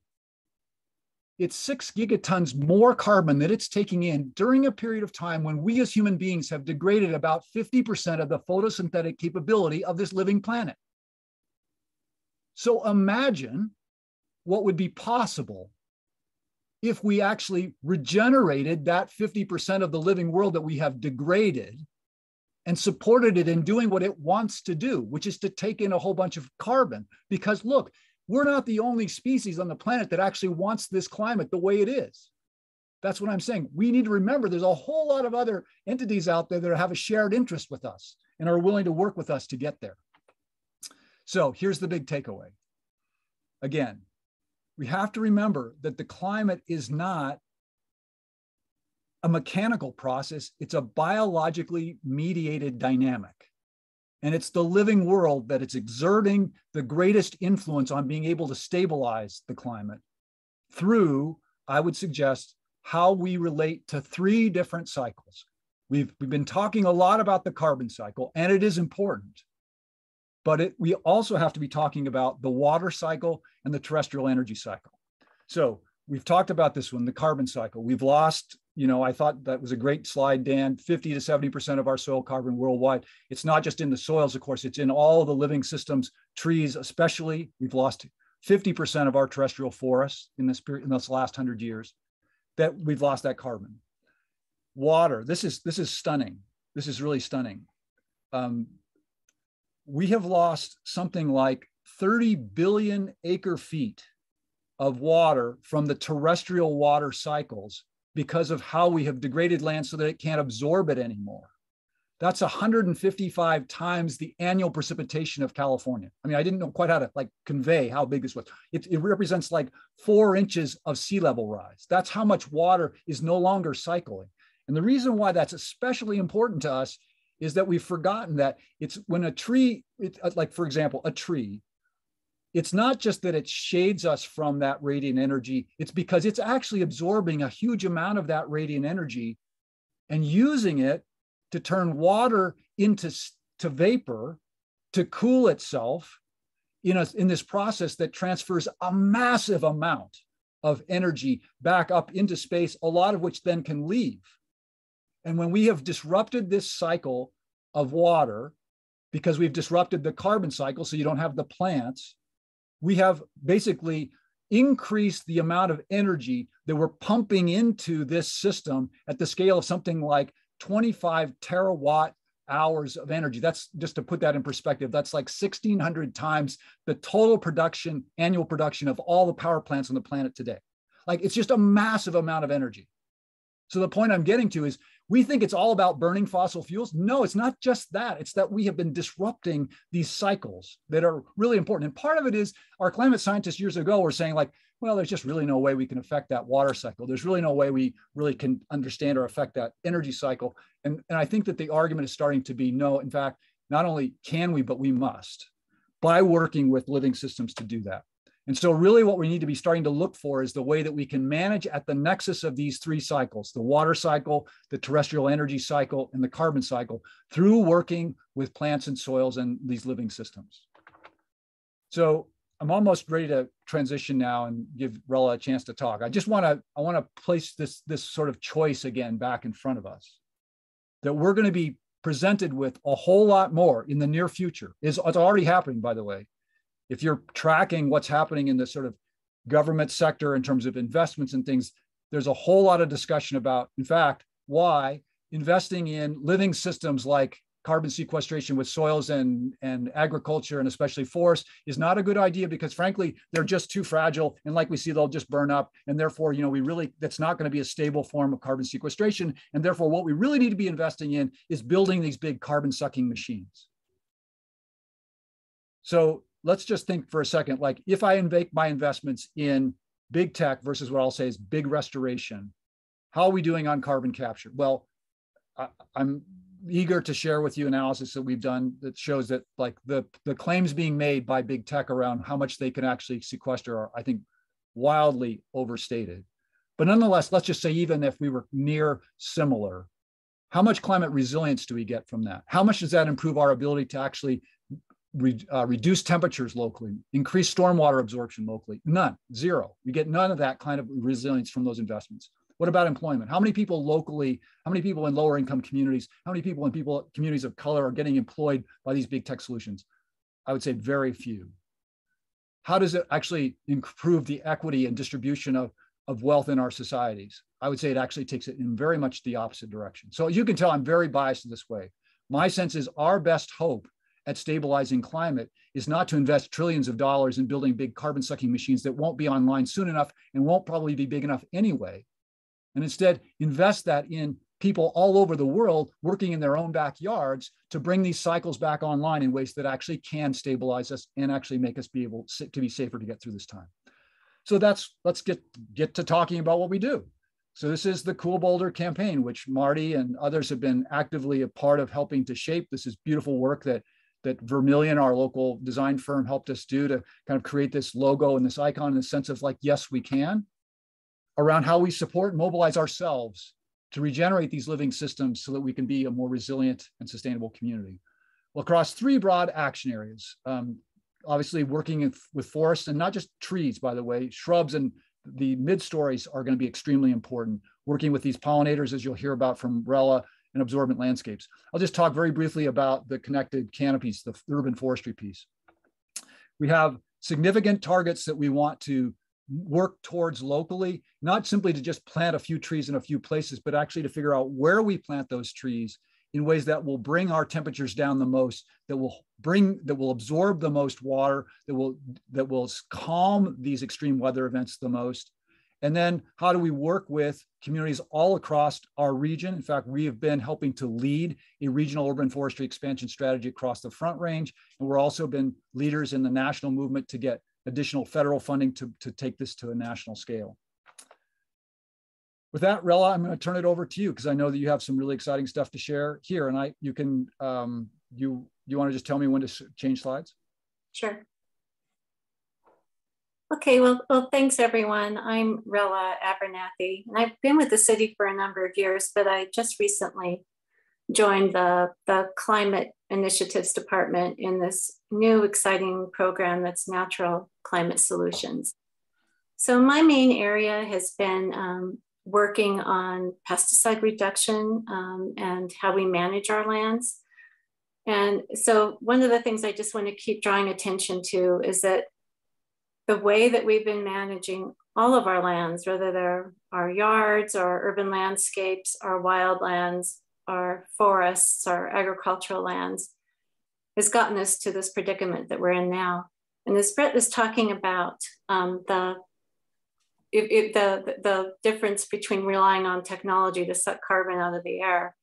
[SPEAKER 3] It's 6 gigatons more carbon that it's taking in during a period of time when we as human beings have degraded about 50% of the photosynthetic capability of this living planet. So imagine what would be possible if we actually regenerated that 50% of the living world that we have degraded and supported it in doing what it wants to do, which is to take in a whole bunch of carbon. Because look, we're not the only species on the planet that actually wants this climate the way it is. That's what I'm saying. We need to remember there's a whole lot of other entities out there that have a shared interest with us and are willing to work with us to get there. So here's the big takeaway. Again, we have to remember that the climate is not a mechanical process. It's a biologically mediated dynamic. And it's the living world that it's exerting the greatest influence on being able to stabilize the climate. through, I would suggest, how we relate to 3 different cycles. We've been talking a lot about the carbon cycle, and it is important, but we also have to be talking about the water cycle and the terrestrial energy cycle. So we've talked about this one, the carbon cycle. We've lost, I thought that was a great slide, Dan, 50 to 70% of our soil carbon worldwide. It's not just in the soils, of course, it's in all the living systems, trees especially. We've lost 50% of our terrestrial forests in this period, in this last 100 years, that we've lost that carbon. Water, this is stunning. This is really stunning. We have lost something like 30 billion acre feet of water from the terrestrial water cycles because of how we have degraded land so that it can't absorb it anymore. That's 155 times the annual precipitation of California. I mean, I didn't know quite how to convey how big this was. It represents like 4 inches of sea level rise. That's how much water is no longer cycling. And the reason why that's especially important to us is that we've forgotten that it's when a tree, like for example, a tree, it's not just that it shades us from that radiant energy, it's because it's actually absorbing a huge amount of that radiant energy and using it to turn water into vapor to cool itself in this process that transfers a massive amount of energy back up into space, a lot of which then can leave. And when we have disrupted this cycle of water, because we've disrupted the carbon cycle, so you don't have the plants, we have basically increased the amount of energy that we're pumping into this system at the scale of something like 25 terawatt hours of energy. That's, just to put that in perspective, that's like 1,600 times the total production, annual production of all the power plants on the planet today. Like, it's just a massive amount of energy. So the point I'm getting to is, we think it's all about burning fossil fuels. No, it's not just that. It's that we have been disrupting these cycles that are really important. And part of it is our climate scientists years ago were saying well, there's just really no way we can affect that water cycle. There's really no way we really can understand or affect that energy cycle. And I think that the argument is starting to be, no, in fact, not only can we, but we must, by working with living systems to do that. And so really what we need to be starting to look for is the way that we can manage at the nexus of these 3 cycles, the water cycle, the terrestrial energy cycle, and the carbon cycle, through working with plants and soils and these living systems. So I'm almost ready to transition now and give Rella a chance to talk. I want to place this sort of choice again back in front of us, that we're going to be presented with a whole lot more in the near future. It's already happening, by the way. If you're tracking what's happening in the sort of government sector in terms of investments and things, there's a whole lot of discussion about, in fact, why investing in living systems like carbon sequestration with soils and agriculture, and especially forests, is not a good idea, because frankly, they're just too fragile. And like we see, they'll just burn up. And therefore, that's not going to be a stable form of carbon sequestration. And therefore, what we really need to be investing in is building these big carbon sucking machines. So let's just think for a second, like if I make my investments in big tech versus what I'll say is big restoration, how are we doing on carbon capture? Well, I'm eager to share with you analysis that we've done that shows that the claims being made by big tech around how much they can actually sequester are, I think, wildly overstated. But nonetheless, let's just say even if we were near similar, how much climate resilience do we get from that? How much does that improve our ability to actually reduce temperatures locally, increase stormwater absorption locally? None, zero. We get none of that kind of resilience from those investments. What about employment? How many people locally, how many people in lower income communities, how many people in communities of color are getting employed by these big tech solutions? I would say very few. How does it actually improve the equity and distribution of wealth in our societies? I would say it actually takes it in very much the opposite direction. So as you can tell, I'm very biased in this way. My sense is our best hope at stabilizing climate is not to invest trillions of dollars in building big carbon sucking machines that won't be online soon enough and won't probably be big enough anyway. And instead invest that in people all over the world working in their own backyards to bring these cycles back online in ways that actually can stabilize us and actually make us be able to be safer to get through this time. So let's get to talking about what we do. So this is the Cool Boulder campaign, which Marty and others have been actively a part of helping to shape. This is beautiful work that Vermilion, our local design firm, helped us do to kind of create this logo and this icon in the sense of like, yes, we can. around how we support and mobilize ourselves to regenerate these living systems so that we can be a more resilient and sustainable community. Well, across 3 broad action areas, obviously working with forests, and not just trees, by the way, shrubs and the mid-stories are going to be extremely important. Working with these pollinators, as you'll hear about from Rella, and absorbent landscapes. I'll just talk very briefly about the connected canopies, the urban forestry piece. We have significant targets that we want to work towards locally, not simply to just plant a few trees in a few places, but actually to figure out where we plant those trees in ways that will bring our temperatures down the most, that will absorb the most water, that will calm these extreme weather events the most. And then how do we work with communities all across our region? In fact, we have been helping to lead a regional urban forestry expansion strategy across the Front Range. And we're also been leaders in the national movement to get additional federal funding to take this to a national scale. With that, Rella, I'm going to turn it over to you because I know that you have some really exciting stuff to share here. And you want to just tell me when to change slides?
[SPEAKER 4] Sure. Okay, well, thanks everyone. I'm Rella Abernathy, and I've been with the city for a number of years, but I just recently joined the Climate Initiatives Department in this new exciting program that's Natural Climate Solutions. So my main area has been working on pesticide reduction and how we manage our lands. And so one of the things I just want to keep drawing attention to is that the way that we've been managing all of our lands, whether they're our yards, our urban landscapes, our wildlands, our forests, our agricultural lands, has gotten us to this predicament that we're in now. And as Brett was talking about the difference between relying on technology to suck carbon out of the air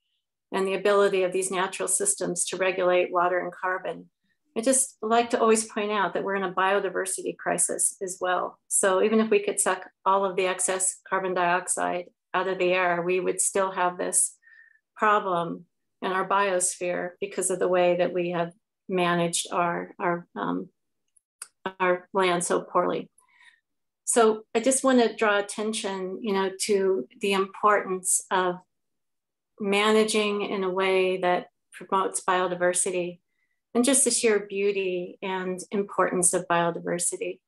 [SPEAKER 4] and the ability of these natural systems to regulate water and carbon, I just like to always point out that we're in a biodiversity crisis as well. So even if we could suck all of the excess carbon dioxide out of the air, we would still have this problem in our biosphere because of the way that we have managed our land so poorly. So I just want to draw attention, to the importance of managing in a way that promotes biodiversity and just the sheer beauty and importance of biodiversity.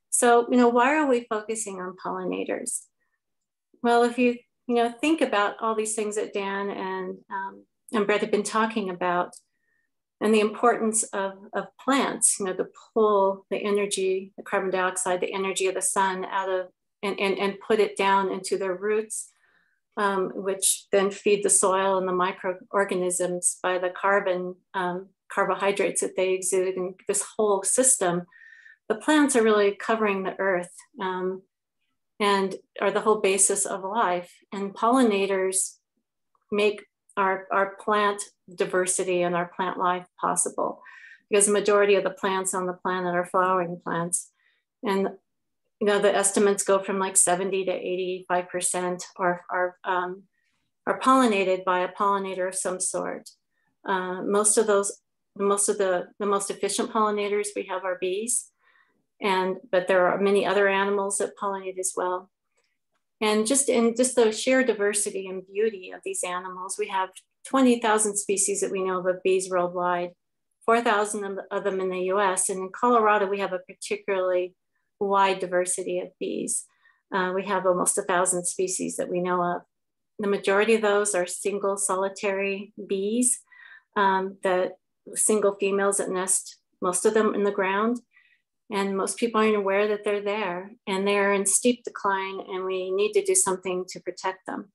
[SPEAKER 4] So, why are we focusing on pollinators? Well, if you, think about all these things that Dan and Brett have been talking about, and the importance of plants, to pull the energy, the carbon dioxide, the energy of the sun out of, and put it down into their roots, which then feed the soil and the microorganisms by the carbohydrates that they exude, and this whole system. The plants are really covering the earth and are the whole basis of life. And pollinators make our plant diversity and our plant life possible, because the majority of the plants on the planet are flowering plants. And the estimates go from like 70 to 85% are pollinated by a pollinator of some sort. The most efficient pollinators we have are bees, but there are many other animals that pollinate as well. And just the sheer diversity and beauty of these animals, we have 20,000 species that we know of bees worldwide, 4,000 of them in the US. And in Colorado, we have a particularly wide diversity of bees. We have almost 1,000 species that we know of. The majority of those are single solitary bees, that single females that nest, most of them in the ground. And most people aren't aware that they're there, and they're in steep decline, and we need to do something to protect them.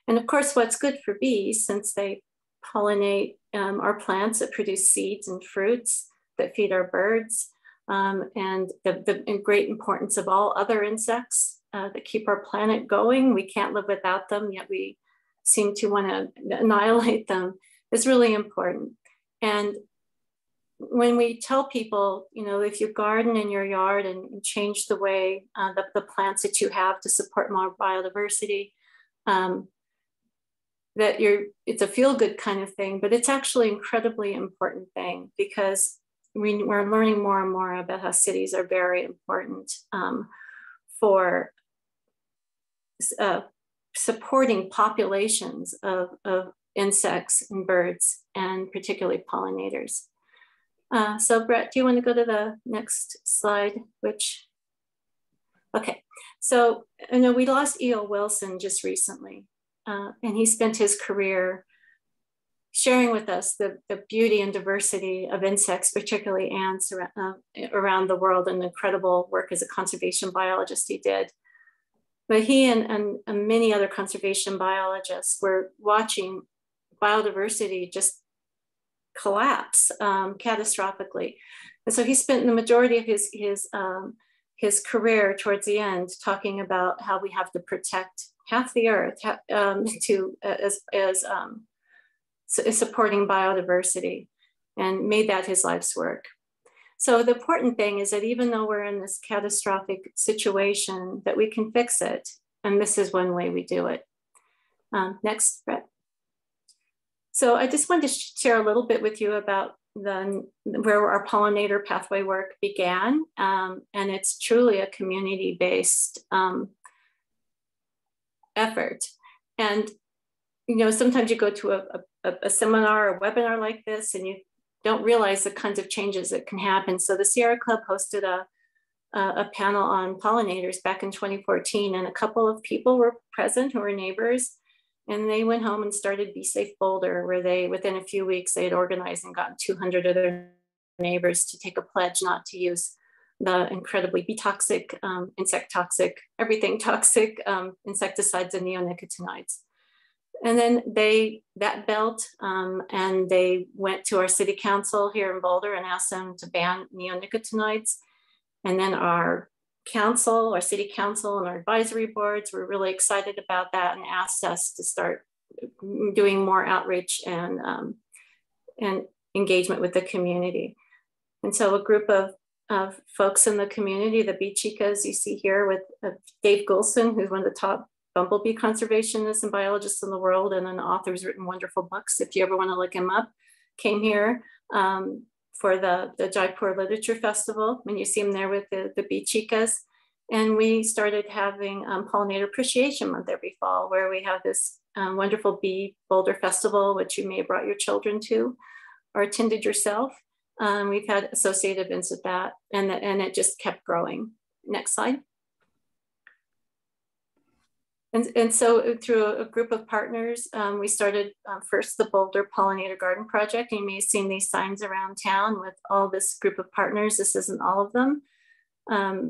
[SPEAKER 4] And of course, what's good for bees, since they pollinate our plants that produce seeds and fruits that feed our birds, and the great importance of all other insects that keep our planet going. We can't live without them, yet we seem to want to annihilate them, is really important. And when we tell people, if you garden in your yard and change the way the plants that you have to support more biodiversity, that it's a feel-good kind of thing, but it's actually an incredibly important thing, because we're learning more and more about how cities are very important for supporting populations of insects and birds, and particularly pollinators. So Brett, do you want to go to the next slide, okay. So I know we lost E.O. Wilson just recently, and he spent his career sharing with us the beauty and diversity of insects, particularly ants around the world, and the incredible work as a conservation biologist he did. But he and many other conservation biologists were watching biodiversity just collapse catastrophically. And so he spent the majority of his career towards the end talking about how we have to protect half the earth as supporting biodiversity, and made that his life's work. So the important thing is that even though we're in this catastrophic situation, that we can fix it. And this is one way we do it. Next, Brett. So I just wanted to share a little bit with you about where our pollinator pathway work began. And it's truly a community-based effort. And you know, sometimes you go to a seminar or webinar like this, and you don't realize the kinds of changes that can happen. So the Sierra Club hosted a panel on pollinators back in 2014, and a couple of people were present who were neighbors, and they went home and started Be Safe Boulder, where they, within a few weeks, they had organized and gotten 200 of their neighbors to take a pledge not to use the incredibly bee toxic, insect toxic, everything toxic insecticides and neonicotinoids. And then that belt, and they went to our city council here in Boulder and asked them to ban neonicotinoids. And then our council, our city council, and our advisory boards were really excited about that and asked us to start doing more outreach and engagement with the community. And so a group of folks in the community, the Bee Chicas you see here with Dave Goulson, who's one of the top bumblebee conservationists and biologists in the world, and an author who's written wonderful books. If you ever want to look him up, came here for the Jaipur Literature Festival, and you see him there with the Bee Chicas. And we started having Pollinator Appreciation Month every fall, where we have this wonderful Bee Boulder Festival, which you may have brought your children to or attended yourself. We've had associated events with that, and it just kept growing. Next slide. And so through a group of partners, we started first the Boulder Pollinator Garden Project. You may have seen these signs around town with all this group of partners. This isn't all of them.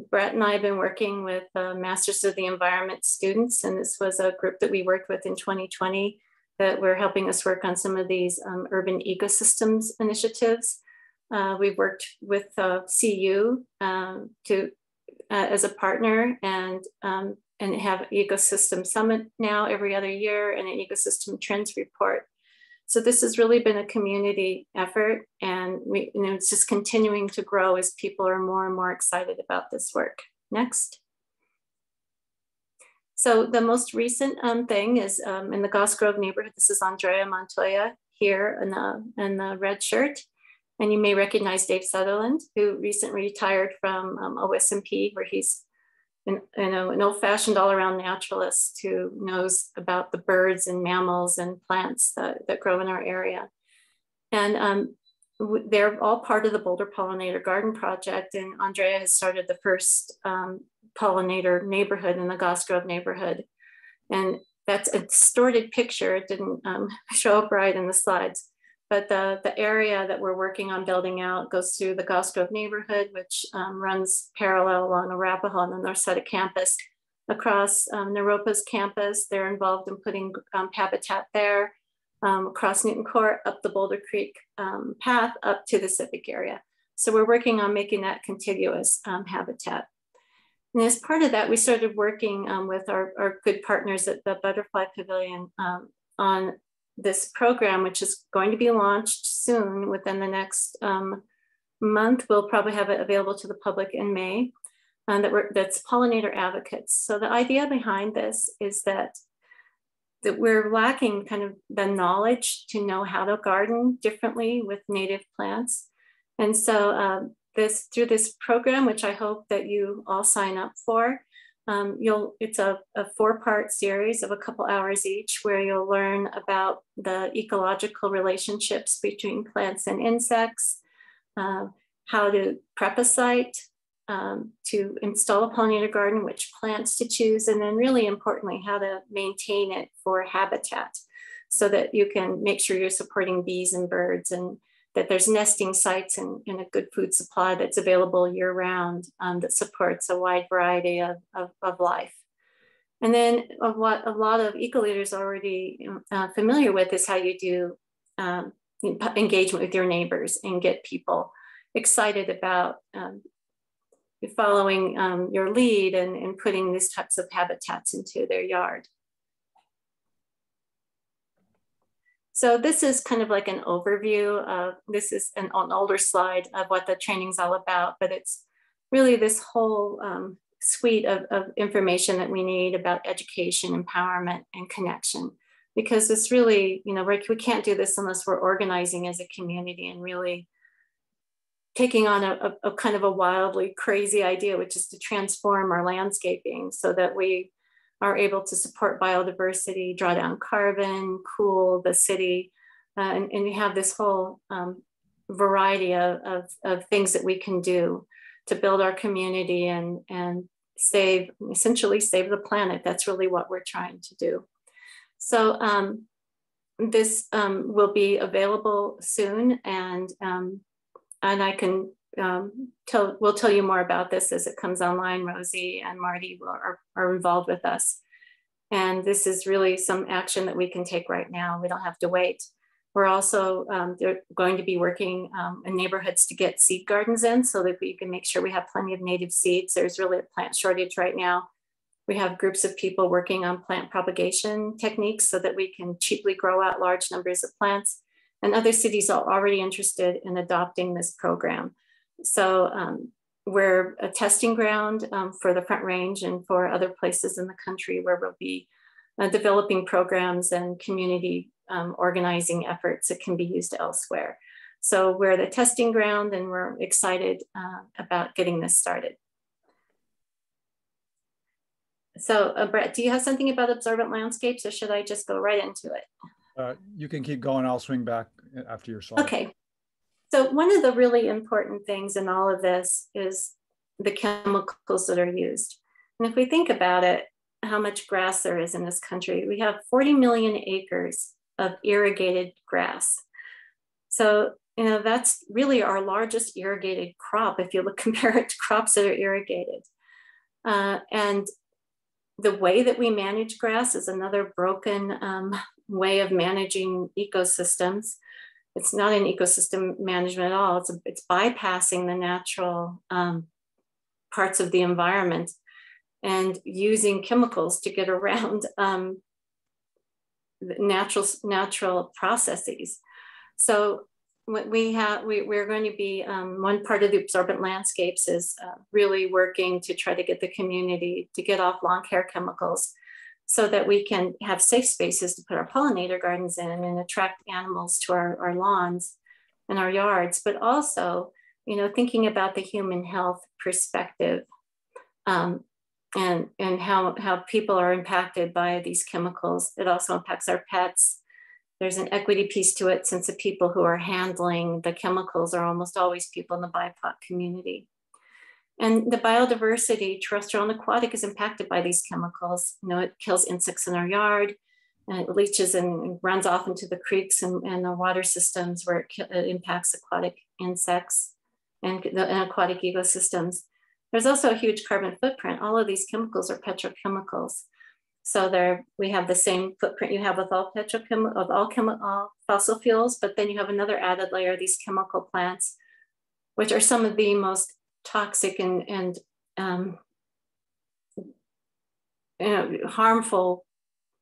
[SPEAKER 4] Brett and I have been working with Masters of the Environment students, and this was a group that we worked with in 2020 that were helping us work on some of these urban ecosystems initiatives. We've worked with CU as a partner, and have Ecosystem Summit now every other year, and an Ecosystem Trends Report. So this has really been a community effort, and it's just continuing to grow as people are more and more excited about this work. Next. So the most recent thing is in the Goss Grove neighborhood. This is Andrea Montoya here in the red shirt. And you may recognize Dave Sutherland, who recently retired from OSMP, where he's an old-fashioned all-around naturalist who knows about the birds and mammals and plants that grow in our area. And they're all part of the Boulder Pollinator Garden Project, and Andrea has started the first pollinator neighborhood in the Goss Grove neighborhood. And that's a distorted picture. It didn't show up right in the slides. But the area that we're working on building out goes through the Goss Grove neighborhood, which runs parallel along Arapahoe on the north side of campus, across Naropa's campus. They're involved in putting habitat there, across Newton Court, up the Boulder Creek path, up to the civic area. So we're working on making that contiguous habitat. And as part of that, we started working with our good partners at the Butterfly Pavilion on this program, which is going to be launched soon within the next month. We'll probably have it available to the public in May. That's pollinator advocates. So the idea behind this is that we're lacking kind of the knowledge to know how to garden differently with native plants. And so through this program, which I hope that you all sign up for, It's a 4-part series of a couple hours each, where you'll learn about the ecological relationships between plants and insects, how to prep a site, to install a pollinator garden, which plants to choose, and then really importantly, how to maintain it for habitat so that you can make sure you're supporting bees and birds, and that there's nesting sites and a good food supply that's available year round, that supports a wide variety of life. And then what a lot of eco-leaders are already familiar with is how you do engagement with your neighbors and get people excited about following your lead and putting these types of habitats into their yard. So this is kind of like an overview of, this is an older slide of what the training's all about, but it's really this whole suite of information that we need about education, empowerment, and connection. Because it's really, you know, we can't do this unless we're organizing as a community and really taking on a kind of a wildly crazy idea, which is to transform our landscaping so that we are able to support biodiversity, draw down carbon, cool the city, and we have this whole variety of things that we can do to build our community and essentially save the planet. That's really what we're trying to do. So this will be available soon, and I can we'll tell you more about this as it comes online. Rosie and Marty are involved with us. And this is really some action that we can take right now. We don't have to wait. We're also going to be working in neighborhoods to get seed gardens in so that we can make sure we have plenty of native seeds. There's really a plant shortage right now. We have groups of people working on plant propagation techniques so that we can cheaply grow out large numbers of plants. And other cities are already interested in adopting this program. So we're a testing ground for the Front Range and for other places in the country where we'll be developing programs and community organizing efforts that can be used elsewhere. So we're the testing ground, and we're excited about getting this started. So Brett, do you have something about absorbent landscapes, or should I just go right into it?
[SPEAKER 3] You can keep going. I'll swing back after your slide.
[SPEAKER 4] Okay. So one of the really important things in all of this is the chemicals that are used. And if we think about it, how much grass there is in this country, we have 40 million acres of irrigated grass. So, you know, that's really our largest irrigated crop if you compare it to crops that are irrigated. And the way that we manage grass is another broken way of managing ecosystems. It's not an ecosystem management at all. It's bypassing the natural parts of the environment and using chemicals to get around natural processes. So what we're going to be, one part of the absorbent landscapes is really working to try to get the community to get off lawn care chemicals so that we can have safe spaces to put our pollinator gardens in and attract animals to our lawns and our yards, but also, you know, thinking about the human health perspective and how people are impacted by these chemicals. It also impacts our pets. There's an equity piece to it, since the people who are handling the chemicals are almost always people in the BIPOC community. And the biodiversity, terrestrial and aquatic, is impacted by these chemicals. You know, it kills insects in our yard, and it leaches and runs off into the creeks and the water systems where it impacts aquatic insects and aquatic ecosystems. There's also a huge carbon footprint. All of these chemicals are petrochemicals. So we have the same footprint you have with all all fossil fuels, but then you have another added layer of these chemical plants, which are some of the most toxic and you know, harmful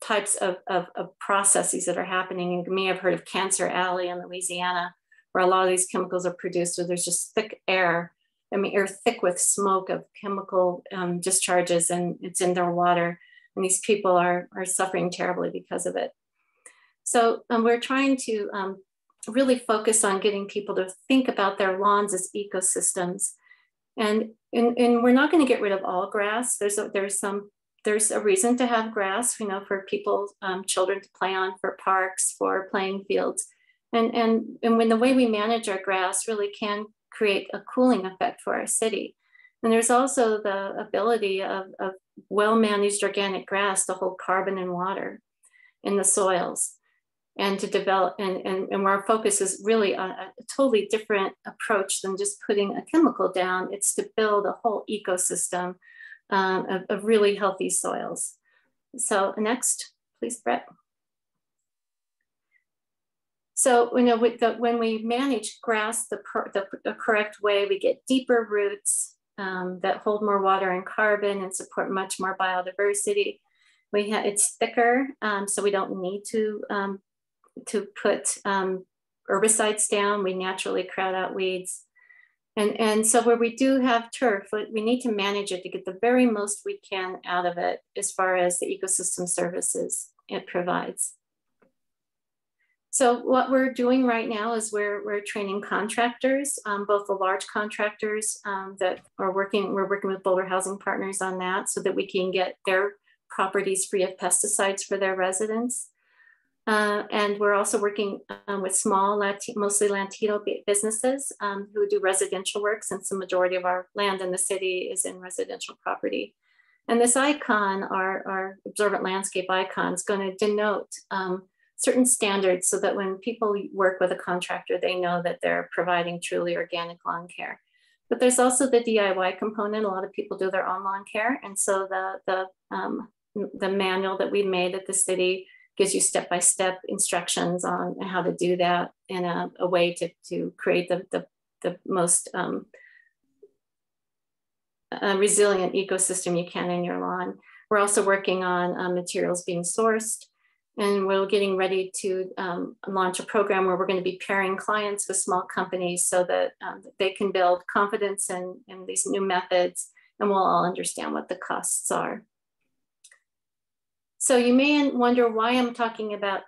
[SPEAKER 4] types of processes that are happening. You may have heard of Cancer Alley in Louisiana, where a lot of these chemicals are produced. So there's just thick air. I mean, air thick with smoke of chemical discharges, and it's in their water. And these people are suffering terribly because of it. So we're trying to really focus on getting people to think about their lawns as ecosystems And we're not going to get rid of all grass. There's a reason to have grass, you know, for people, children to play on, for parks, for playing fields. And when the way we manage our grass really can create a cooling effect for our city. And there's also the ability of well-managed organic grass to hold carbon and water in the soils and to develop, and where our focus is really on a totally different approach than just putting a chemical down. It's to build a whole ecosystem of really healthy soils. So next, please, Brett. So, you know, when we manage grass the correct way, we get deeper roots that hold more water and carbon and support much more biodiversity. It's thicker, so we don't need to put herbicides down. We naturally crowd out weeds. And so where we do have turf, we need to manage it to get the very most we can out of it as far as the ecosystem services it provides. So what we're doing right now is we're training contractors, both the large contractors that are working, we're working with Boulder Housing Partners on that so that we can get their properties free of pesticides for their residents. And we're also working with small, mostly Latino businesses who do residential work, since the majority of our land in the city is in residential property. And this icon, our observant landscape icon, is going to denote certain standards so that when people work with a contractor, they know that they're providing truly organic lawn care. But there's also the DIY component. A lot of people do their own lawn care. And so the manual that we made at the city gives you step-by-step instructions on how to do that in a way to create the most resilient ecosystem you can in your lawn. We're also working on materials being sourced, and we're getting ready to launch a program where we're going to be pairing clients with small companies so that they can build confidence in these new methods, and we'll all understand what the costs are. So you may wonder why I'm talking about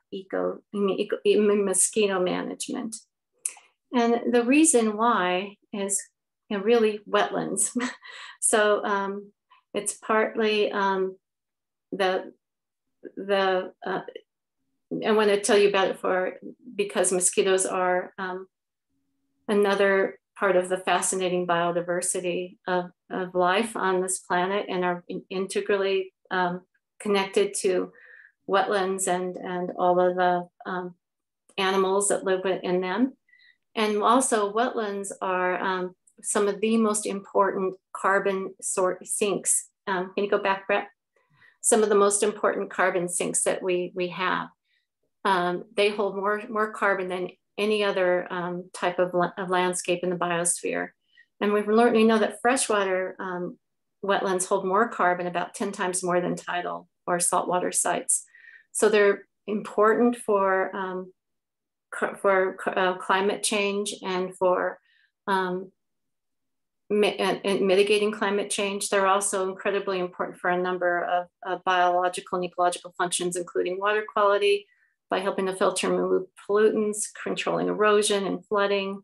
[SPEAKER 4] mosquito management. And the reason why is really wetlands. So it's partly I want to tell you about it because mosquitoes are another part of the fascinating biodiversity of life on this planet and are integrally connected to wetlands and all of the animals that live in them. And also wetlands are some of the most important carbon sinks. Can you go back, Brett? Some of the most important carbon sinks that we have. They hold more carbon than any other type of landscape in the biosphere. And we know that freshwater wetlands hold more carbon, about 10 times more than tidal or saltwater sites. So they're important for climate change and for mitigating climate change. They're also incredibly important for a number of biological and ecological functions, including water quality, by helping to filter and remove pollutants, controlling erosion and flooding.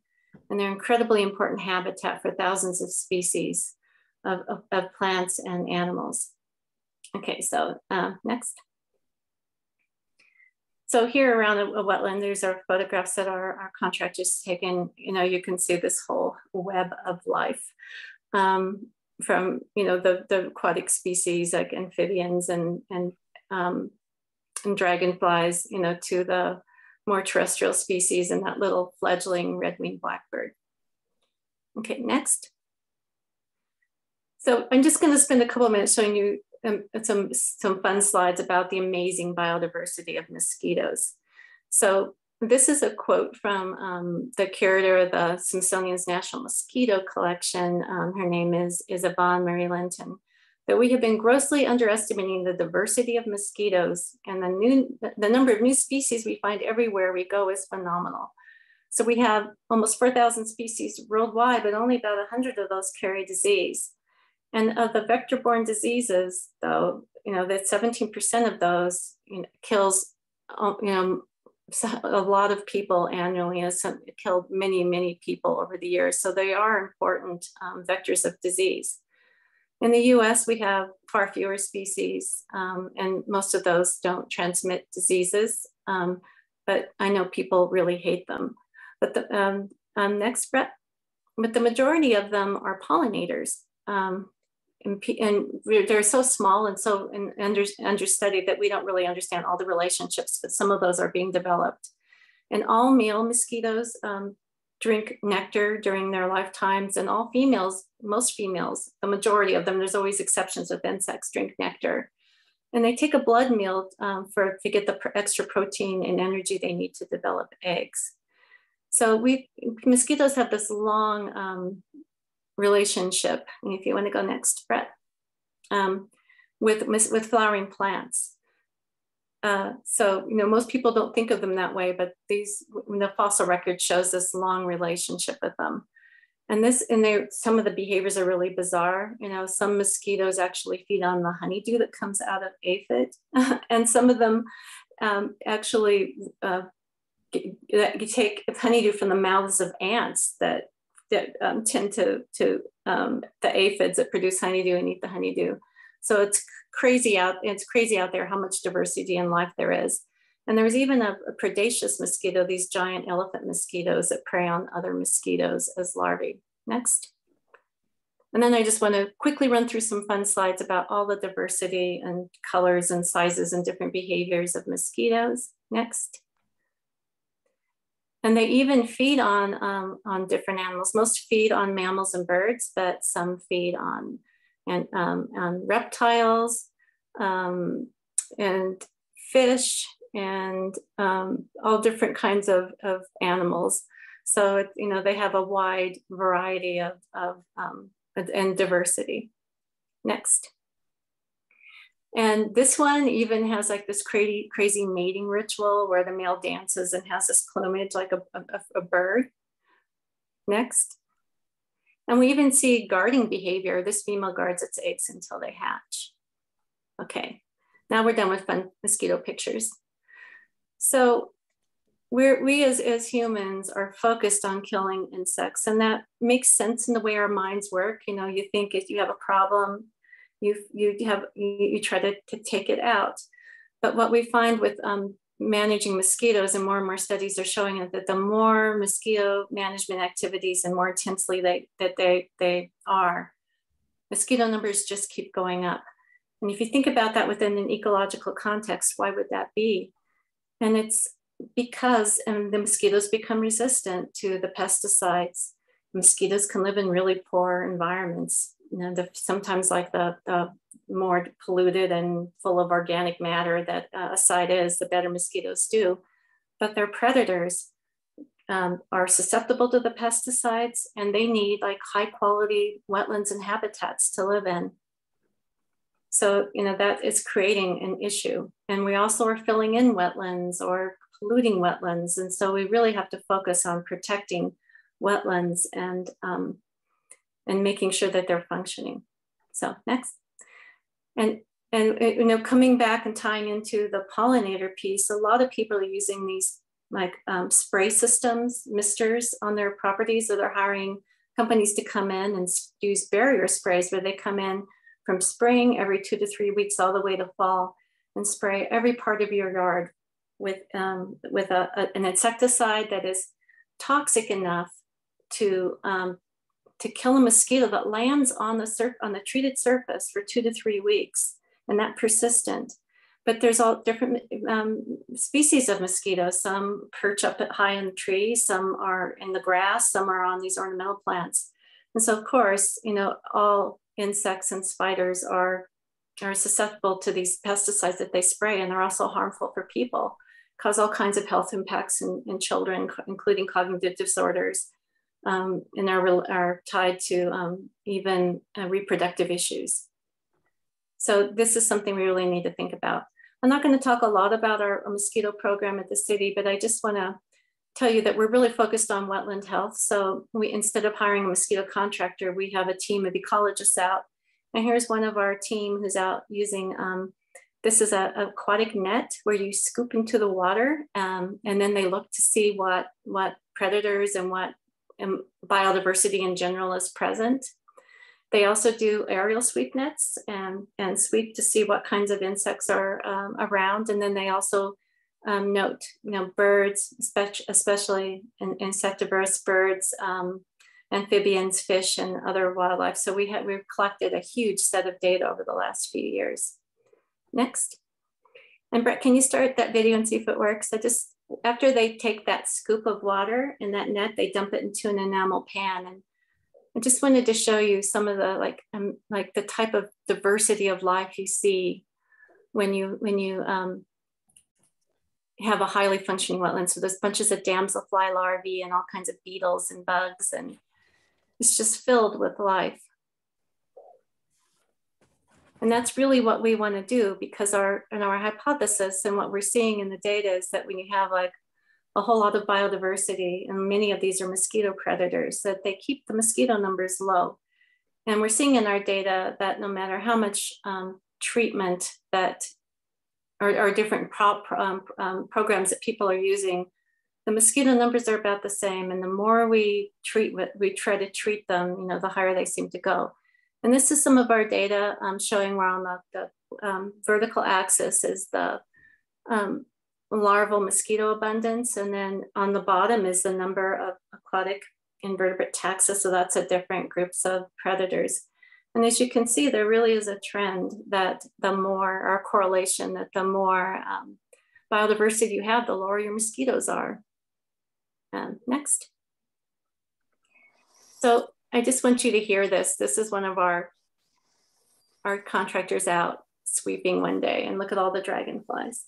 [SPEAKER 4] And they're incredibly important habitat for thousands of species of plants and animals. Okay, so next. So here around a wetland, there's our photographs that our contractors taken. You know, you can see this whole web of life from, you know, the aquatic species like amphibians and dragonflies, you know, to the more terrestrial species and that little fledgling red-winged blackbird. Okay, next. So I'm just going to spend a couple of minutes showing you some fun slides about the amazing biodiversity of mosquitoes. So this is a quote from the curator of the Smithsonian's National Mosquito Collection. Her name is Yvonne Marie Linton. That we have been grossly underestimating the diversity of mosquitoes, and the number of new species we find everywhere we go is phenomenal. So we have almost 4,000 species worldwide, but only about 100 of those carry disease. And of the vector-borne diseases, though, you know, that 17% of those kills, you know, a lot of people annually, has killed many, many people over the years. So they are important vectors of disease. In the US, we have far fewer species, and most of those don't transmit diseases, but I know people really hate them. But the next, Brett, but the majority of them are pollinators. And they're so small and so understudied that we don't really understand all the relationships, but some of those are being developed. And all male mosquitoes drink nectar during their lifetimes, and all females, most females, the majority of them, there's always exceptions with insects, drink nectar. And they take a blood meal to get the extra protein and energy they need to develop eggs. So mosquitoes have this long relationship, and if you want to go next, Brett, with flowering plants. So, most people don't think of them that way, but the fossil record shows this long relationship with them. And some of the behaviors are really bizarre. Some mosquitoes actually feed on the honeydew that comes out of aphid, and some of them actually take honeydew from the mouths of ants that tend to the aphids that produce honeydew and eat the honeydew. So it's crazy out there how much diversity in life there is. And there's even a predaceous mosquito, these giant elephant mosquitoes that prey on other mosquitoes as larvae. Next. And then I just want to quickly run through some fun slides about all the diversity and colors and sizes and different behaviors of mosquitoes. Next. And they even feed on different animals. Most feed on mammals and birds, but some feed on reptiles and fish and all different kinds of animals. So they have a wide variety and diversity. Next. And this one even has like this crazy mating ritual where the male dances and has this plumage like a bird. Next. And we even see guarding behavior. This female guards its eggs until they hatch. Okay, now we're done with fun mosquito pictures. So we as humans are focused on killing insects, and that makes sense in the way our minds work. You think if you have a problem, you try to take it out. But what we find with managing mosquitoes, and more studies are showing it, that the more mosquito management activities and more intensely they are, mosquito numbers just keep going up. And if you think about that within an ecological context, why would that be? And it's because the mosquitoes become resistant to the pesticides. Mosquitoes can live in really poor environments. Sometimes like the more polluted and full of organic matter that a site is, the better mosquitoes do. But their predators are susceptible to the pesticides, and they need like high quality wetlands and habitats to live in. So, that is creating an issue. And we also are filling in wetlands or polluting wetlands. And so we really have to focus on protecting wetlands and making sure that they're functioning. So next. And coming back and tying into the pollinator piece, a lot of people are using these like spray systems, misters on their properties, or they're hiring companies to come in and use barrier sprays where they come in from spring every 2 to 3 weeks all the way to fall and spray every part of your yard with an insecticide that is toxic enough to kill a mosquito that lands on the treated surface for 2 to 3 weeks, and that persistent. But there's all different species of mosquitoes. Some perch up high in the trees, some are in the grass, some are on these ornamental plants. And so of course, all insects and spiders are susceptible to these pesticides that they spray, and they're also harmful for people, cause all kinds of health impacts in children, including cognitive disorders, and are tied to even reproductive issues. So this is something we really need to think about. I'm not going to talk a lot about our mosquito program at the city, but I just want to tell you that we're really focused on wetland health. So instead of hiring a mosquito contractor, we have a team of ecologists out. And here's one of our team who's out using This is an aquatic net where you scoop into the water, and then they look to see what predators and what biodiversity in general is present. They also do aerial sweep nets and sweep to see what kinds of insects are around. And then they also note, birds, especially insectivorous birds, amphibians, fish, and other wildlife. So we've collected a huge set of data over the last few years. Next. And Brett, can you start that video and see if it works? After they take that scoop of water in that net, they dump it into an enamel pan. And I just wanted to show you some of the like the type of diversity of life you see when you have a highly functioning wetland. So there's bunches of damselfly larvae and all kinds of beetles and bugs, and it's just filled with life. And that's really what we want to do, because our hypothesis and what we're seeing in the data is that when you have like a whole lot of biodiversity, and many of these are mosquito predators, that they keep the mosquito numbers low. And we're seeing in our data that no matter how much treatment that or different programs that people are using, the mosquito numbers are about the same. And the more we try to treat them, the higher they seem to go. And this is some of our data showing where on the vertical axis is the larval mosquito abundance. And then on the bottom is the number of aquatic invertebrate taxa. So that's a different groups of predators. And as you can see, there really is a trend that the more, or correlation, that the more biodiversity you have, the lower your mosquitoes are. Next. So I just want you to hear this. This is one of our contractors out sweeping one day, and look at all the dragonflies.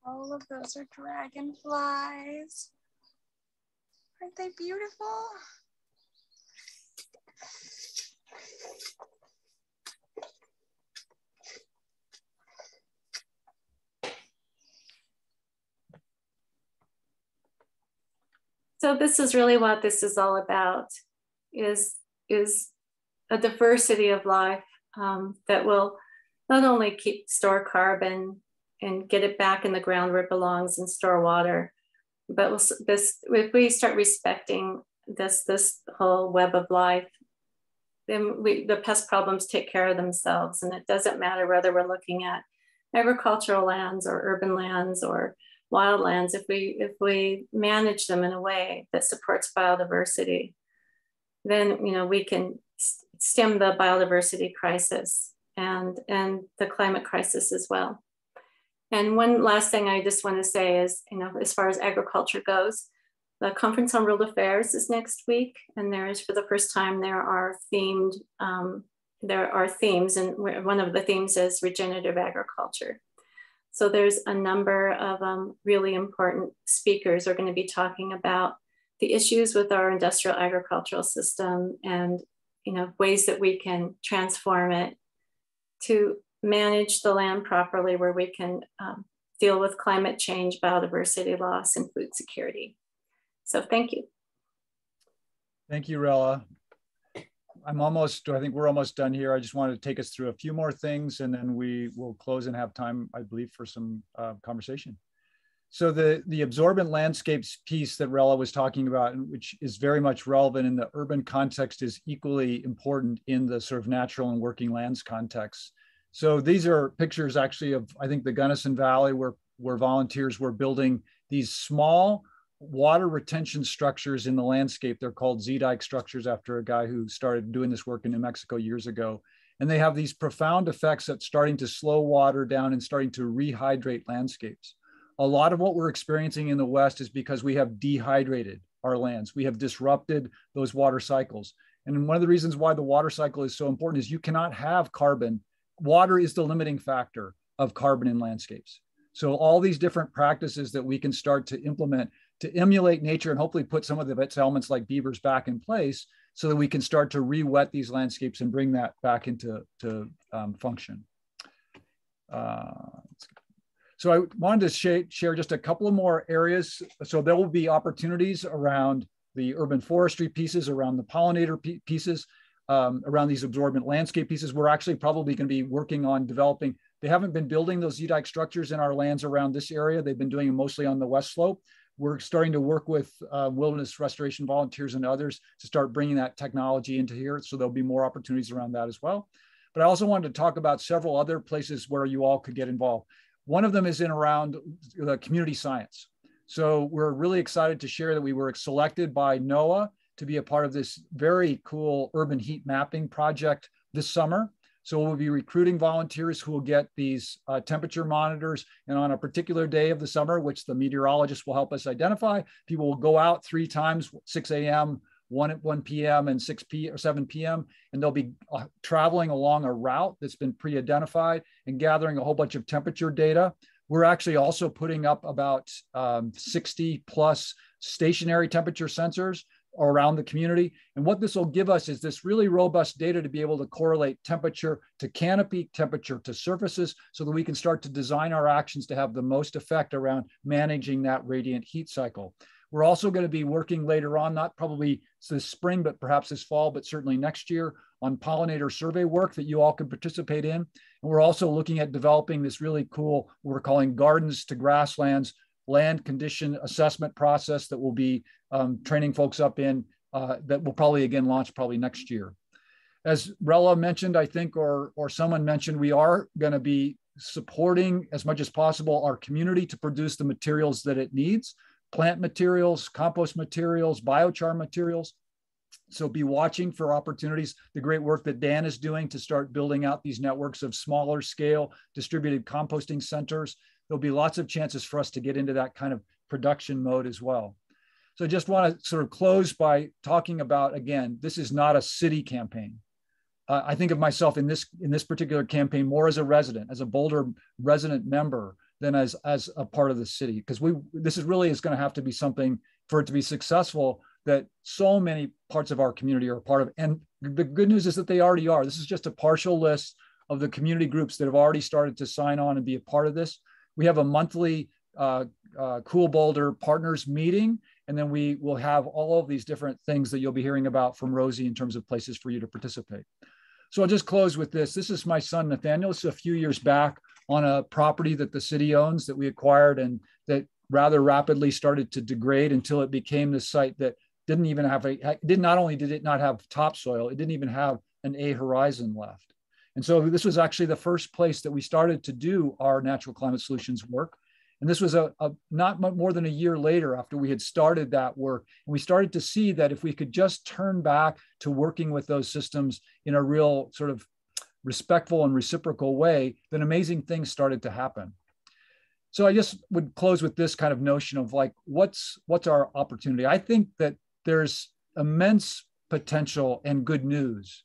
[SPEAKER 5] All of those are dragonflies. Aren't they beautiful?
[SPEAKER 4] So this is really what this is all about, is a diversity of life that will not only store carbon and get it back in the ground where it belongs and store water, but if we start respecting this whole web of life, then the pest problems take care of themselves. And it doesn't matter whether we're looking at agricultural lands or urban lands or wildlands. If we manage them in a way that supports biodiversity, then we can stem the biodiversity crisis and the climate crisis as well. And one last thing I just want to say is, as far as agriculture goes, the Conference on World Affairs is next week, and for the first time there are themes, and one of the themes is regenerative agriculture. So there's a number of really important speakers who are going to be talking about the issues with our industrial agricultural system and ways that we can transform it to manage the land properly, where we can deal with climate change, biodiversity loss, and food security. So thank you.
[SPEAKER 3] Thank you, Rella. I think we're almost done here. I just wanted to take us through a few more things, and then we will close and have time, I believe, for some conversation. So the absorbent landscapes piece that Rella was talking about, which is very much relevant in the urban context, is equally important in the sort of natural and working lands context. So these are pictures actually of, I think, the Gunnison Valley, where volunteers were building these small water retention structures in the landscape. They're called Z-dike structures after a guy who started doing this work in New Mexico years ago. And they have these profound effects at starting to slow water down and starting to rehydrate landscapes. A lot of what we're experiencing in the West is because we have dehydrated our lands. We have disrupted those water cycles. And one of the reasons why the water cycle is so important is you cannot have carbon. Water is the limiting factor of carbon in landscapes. So all these different practices that we can start to implement to emulate nature and hopefully put some of its elements like beavers back in place so that we can start to re-wet these landscapes and bring that back into function. So I wanted to share just a couple of more areas. So there will be opportunities around the urban forestry pieces, around the pollinator pieces, around these absorbent landscape pieces. We're actually probably going to be working on developing. They haven't been building those eudike structures in our lands around this area. They've been doing it mostly on the west slope. We're starting to work with wilderness restoration volunteers and others to start bringing that technology into here. So there'll be more opportunities around that as well. But I also wanted to talk about several other places where you all could get involved. One of them is in around the community science. So we're really excited to share that we were selected by NOAA to be a part of this very cool urban heat mapping project this summer. So we'll be recruiting volunteers who will get these temperature monitors, and on a particular day of the summer, which the meteorologist will help us identify, people will go out 3 times, 6 a.m., 1 p.m. and 7 p.m. And they'll be traveling along a route that's been pre-identified and gathering a whole bunch of temperature data. We're actually also putting up about 60 plus stationary temperature sensors around the community. And what this will give us is this really robust data to be able to correlate temperature to canopy, temperature to surfaces, so that we can start to design our actions to have the most effect around managing that radiant heat cycle. We're also going to be working later on, not probably this spring, but perhaps this fall, but certainly next year, on pollinator survey work that you all can participate in. And we're also looking at developing this really cool, what we're calling gardens to grasslands land condition assessment process that we'll be training folks up in, that will probably again launch probably next year. As Rella mentioned, I think, or someone mentioned, we are going to be supporting as much as possible our community to produce the materials that it needs. Plant materials, compost materials, biochar materials. So be watching for opportunities, the great work that Dan is doing to start building out these networks of smaller scale distributed composting centers. There'll be lots of chances for us to get into that kind of production mode as well. So I just want to sort of close by talking about, again, this is not a city campaign. I think of myself in this particular campaign more as a resident, as a Boulder resident member, than as a part of the city, because this is really going to have to be something for it to be successful that so many parts of our community are a part of. And the good news is that they already are. This is just a partial list of the community groups that have already started to sign on and be a part of this. We have a monthly Cool Boulder Partners meeting, and then we will have all of these different things that you'll be hearing about from Rosie in terms of places for you to participate. So I'll just close with this. This is my son, Nathaniel. This is a few years back on a property that the city owns that we acquired, and that rather rapidly started to degrade until it became this site that didn't even have not only did it not have topsoil, it didn't even have an A horizon left. And so this was actually the first place that we started to do our natural climate solutions work. And this was not more than a year later after we had started that work. And we started to see that if we could just turn back to working with those systems in a real sort of respectful and reciprocal way, then amazing things started to happen. So I just would close with this kind of notion of like, what's our opportunity? I think that there's immense potential and good news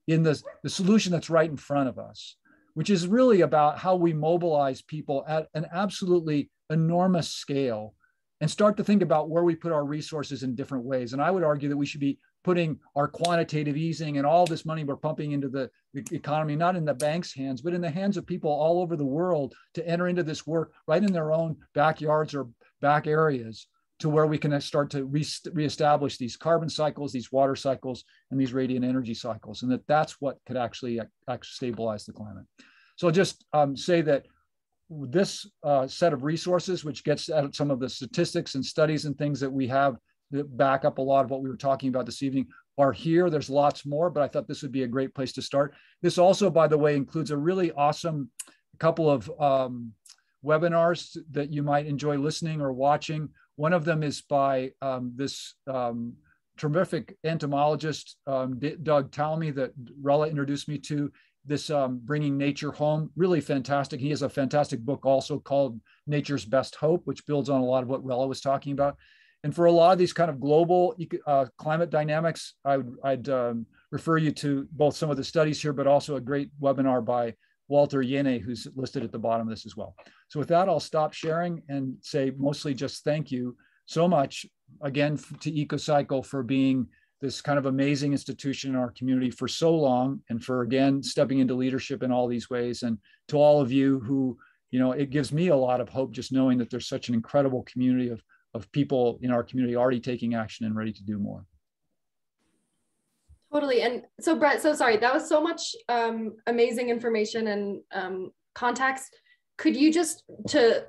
[SPEAKER 3] in the solution that's right in front of us, which is really about how we mobilize people at an absolutely enormous scale and start to think about where we put our resources in different ways. And I would argue that we should be putting our quantitative easing and all this money we're pumping into the economy, not in the bank's hands, but in the hands of people all over the world to enter into this work right in their own backyards or back areas, to where we can start to reestablish these carbon cycles, these water cycles, and these radiant energy cycles, and that's what could actually stabilize the climate. So I'll just say that this set of resources, which gets at some of the statistics and studies and things that we have that back up a lot of what we were talking about this evening, are here. There's lots more, but I thought this would be a great place to start. This also, by the way, includes a really awesome couple of webinars that you might enjoy listening or watching. One of them is by this terrific entomologist, Doug Talmy, that Rella introduced me to, this Bringing Nature Home, really fantastic. He has a fantastic book also called Nature's Best Hope, which builds on a lot of what Rella was talking about. And for a lot of these kind of global climate dynamics, I'd refer you to both some of the studies here, but also a great webinar by Walter Yene, who's listed at the bottom of this as well. So with that, I'll stop sharing and say mostly just thank you so much again to EcoCycle for being this kind of amazing institution in our community for so long, and for again stepping into leadership in all these ways. And to all of you who, you know, it gives me a lot of hope just knowing that there's such an incredible community of of people in our community already taking action and ready to do more.
[SPEAKER 1] Totally. And so Brett, so sorry, that was so much amazing information and context. Could you just, to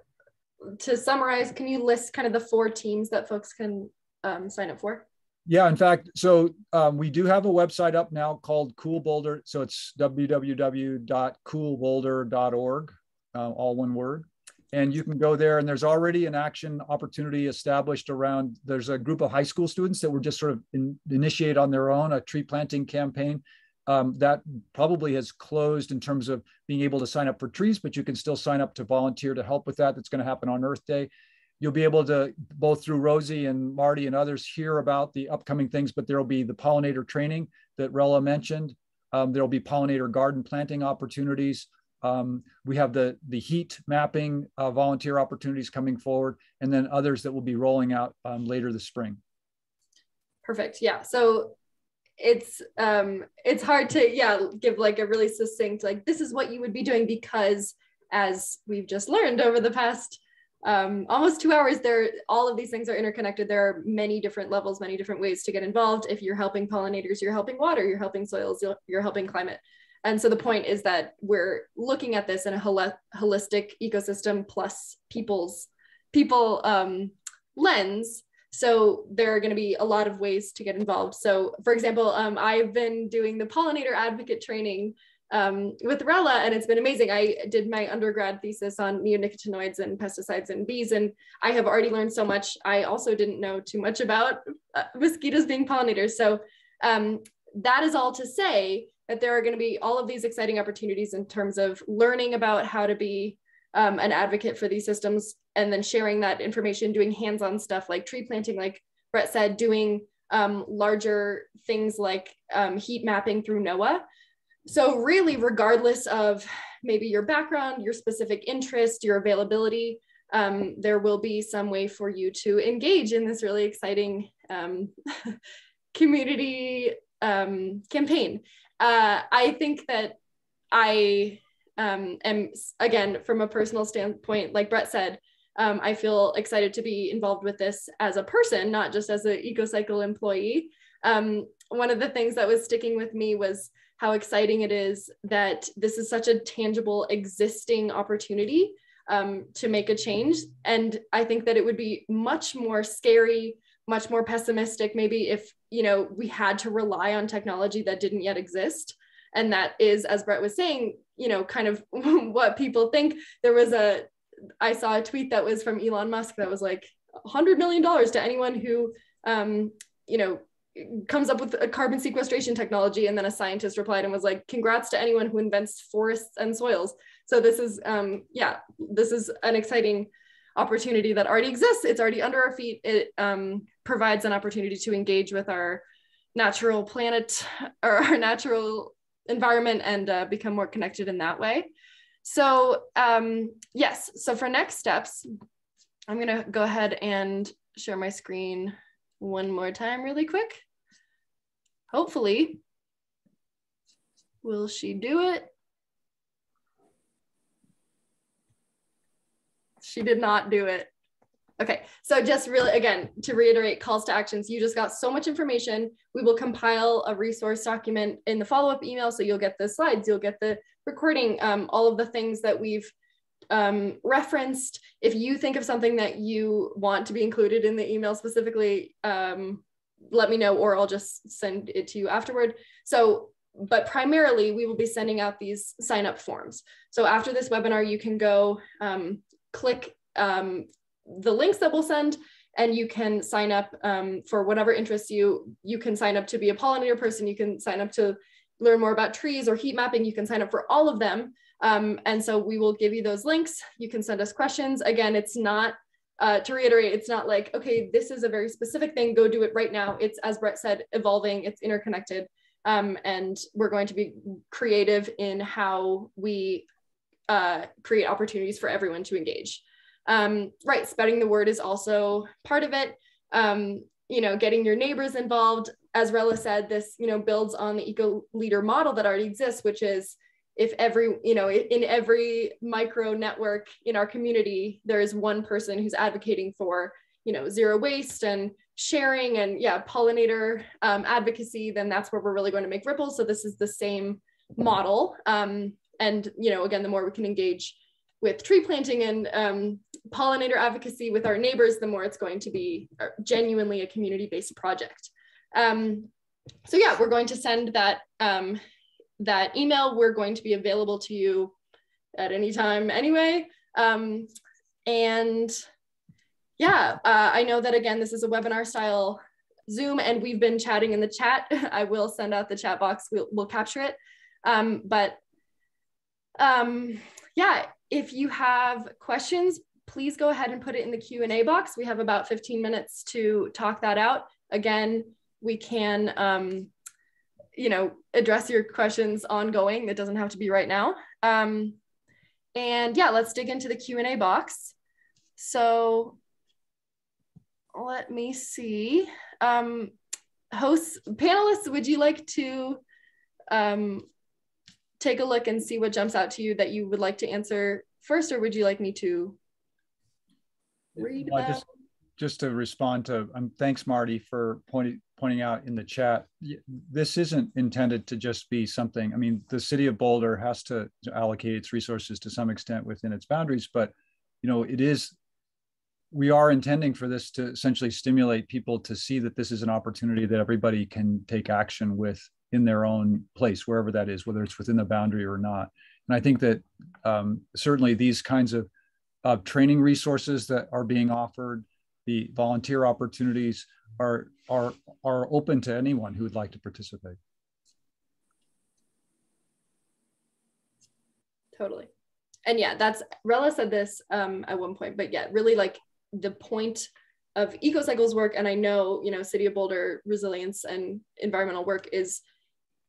[SPEAKER 1] summarize, can you list kind of the 4 teams that folks can sign up for?
[SPEAKER 3] Yeah, in fact, so we do have a website up now called Cool Boulder. So it's www.coolboulder.org, all one word. And you can go there, and there's already an action opportunity established around, there's a group of high school students that were just sort of initiate on their own a tree planting campaign that probably has closed in terms of being able to sign up for trees, but you can still sign up to volunteer to help with that. That's going to happen on Earth Day. You'll be able to, both through Rosie and Marty and others, hear about the upcoming things, but there'll be the pollinator training that Rella mentioned. There'll be pollinator garden planting opportunities. We have the heat mapping volunteer opportunities coming forward, and then others that will be rolling out later this spring.
[SPEAKER 1] Perfect. Yeah. So it's hard to give like a really succinct, like, this is what you would be doing, because as we've just learned over the past almost 2 hours, all of these things are interconnected. There are many different levels, many different ways to get involved. If you're helping pollinators, you're helping water, you're helping soils, you're helping climate. And so the point is that we're looking at this in a holistic ecosystem plus people lens. So there are going to be a lot of ways to get involved. So for example, I've been doing the pollinator advocate training with Rella, and it's been amazing. I did my undergrad thesis on neonicotinoids and pesticides in bees, and I have already learned so much. I also didn't know too much about mosquitoes being pollinators. So that is all to say that there are going to be all of these exciting opportunities in terms of learning about how to be an advocate for these systems, and then sharing that information, doing hands-on stuff like tree planting, like Brett said, doing larger things like heat mapping through NOAA. So really, regardless of maybe your background, your specific interest, your availability, there will be some way for you to engage in this really exciting community campaign. I think that I am, again, from a personal standpoint, like Brett said, I feel excited to be involved with this as a person, not just as an EcoCycle employee. One of the things that was sticking with me was how exciting it is that this is such a tangible existing opportunity to make a change. And I think that it would be much more scary, much more pessimistic, maybe, if, you know, we had to rely on technology that didn't yet exist. And that is, as Brett was saying, you know, kind of what people think. I saw a tweet that was from Elon Musk that was like $100 million to anyone who, you know, comes up with a carbon sequestration technology. And then a scientist replied and was like, congrats to anyone who invents forests and soils. So this is, this is an exciting opportunity that already exists. It's already under our feet. It provides an opportunity to engage with our natural planet or our natural environment and become more connected in that way. So yes, so for next steps, I'm gonna go ahead and share my screen one more time really quick. Hopefully, will she do it? She did not do it. Okay, so just really, again, to reiterate calls to actions, you just got so much information. We will compile a resource document in the follow-up email. So you'll get the slides, you'll get the recording, all of the things that we've referenced. If you think of something that you want to be included in the email specifically, let me know, or I'll just send it to you afterward. So, but primarily we will be sending out these sign up forms. So after this webinar, you can go click the links that we'll send, and you can sign up for whatever interests you. You can sign up to be a pollinator person. You can sign up to learn more about trees or heat mapping. You can sign up for all of them. And so we will give you those links. You can send us questions. Again, it's not, to reiterate, it's not like, okay, this is a very specific thing, go do it right now. It's, as Brett said, evolving, it's interconnected. And we're going to be creative in how we create opportunities for everyone to engage. Right, spreading the word is also part of it. You know, getting your neighbors involved. As Rella said, this, you know, builds on the eco leader model that already exists, which is if every, you know, in every micro network in our community, there is one person who's advocating for, zero waste and sharing and pollinator advocacy, then that's where we're really going to make ripples. So this is the same model. And, again, the more we can engage with tree planting and pollinator advocacy with our neighbors, the more it's going to be genuinely a community-based project. So yeah, we're going to send that, that email. We're going to be available to you at any time anyway. And yeah, I know that, again, this is a webinar style Zoom, and we've been chatting in the chat. I will send out the chat box, we'll capture it. Yeah, if you have questions, please go ahead and put it in the Q&A box. We have about 15 minutes to talk that out. Again, we can, address your questions ongoing. It doesn't have to be right now. And yeah, let's dig into the Q&A box. So let me see. Hosts, panelists, would you like to take a look and see what jumps out to you that you would like to answer first, or would you like me to read that?
[SPEAKER 3] Just to respond to, thanks, Marty, for pointing out in the chat, this isn't intended to just be something, the city of Boulder has to allocate its resources to some extent within its boundaries, but we are intending for this to essentially stimulate people to see that this is an opportunity that everybody can take action with in their own place, wherever that is, whether it's within the boundary or not. And I think that certainly these kinds of training resources that are being offered, the volunteer opportunities are open to anyone who would like to participate.
[SPEAKER 1] Totally. And yeah, Rella said this at one point, but yeah, really like the point of EcoCycle's work, and I know, City of Boulder resilience and environmental work is,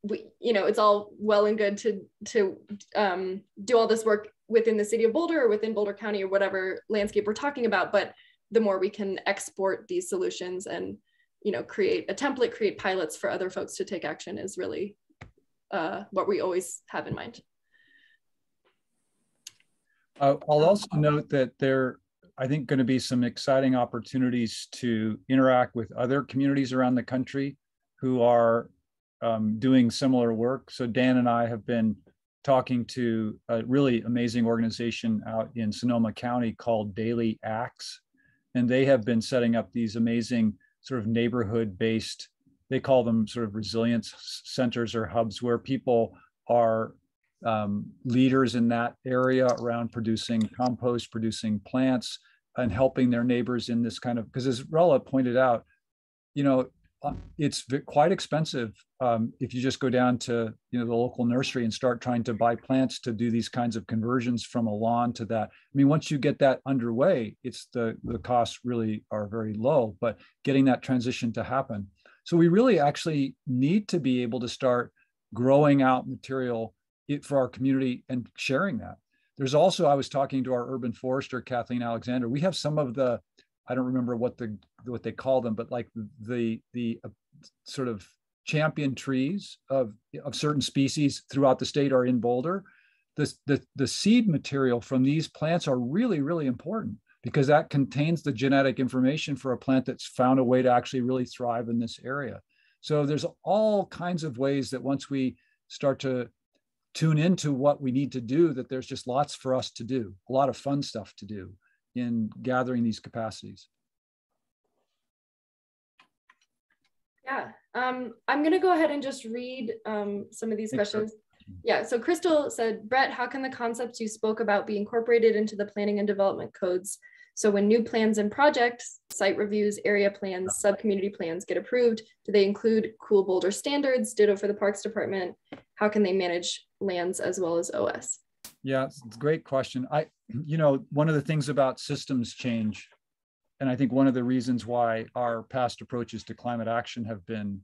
[SPEAKER 1] it's all well and good to do all this work within the City of Boulder or within Boulder County or whatever landscape we're talking about, but the more we can export these solutions and, create a template, create pilots for other folks to take action is really what we always have in mind.
[SPEAKER 3] I'll also note that there, I think, going to be some exciting opportunities to interact with other communities around the country who are doing similar work. So Dan and I have been talking to a really amazing organization out in Sonoma County called Daily Acts. And they have been setting up these amazing sort of neighborhood-based, they call them sort of resilience centers or hubs, where people are leaders in that area around producing compost, producing plants, and helping their neighbors in this kind of, because as Rella pointed out, it's quite expensive if you just go down to the local nursery and start trying to buy plants to do these kinds of conversions from a lawn to that. Once you get that underway, it's the costs really are very low, but getting that transition to happen. So we really actually need to be able to start growing out material for our community and sharing that. There's also, I was talking to our urban forester, Kathleen Alexander. We have some of the, I don't remember what they call them, but like the sort of champion trees of certain species throughout the state are in Boulder. The seed material from these plants are really, really important because that contains the genetic information for a plant that's found a way to actually really thrive in this area. So there's all kinds of ways that once we start to tune into what we need to do, that there's just lots for us to do, a lot of fun stuff to do in gathering these capacities.
[SPEAKER 1] Yeah, I'm going to go ahead and just read some of these questions. Yeah, so Crystal said, Brett, how can the concepts you spoke about be incorporated into the planning and development codes? So when new plans and projects, site reviews, area plans, sub-community plans get approved, do they include Cool Boulder standards, ditto for the Parks Department? How can they manage lands as well as OS?
[SPEAKER 3] Yeah, it's a great question. One of the things about systems change, and I think one of the reasons why our past approaches to climate action have been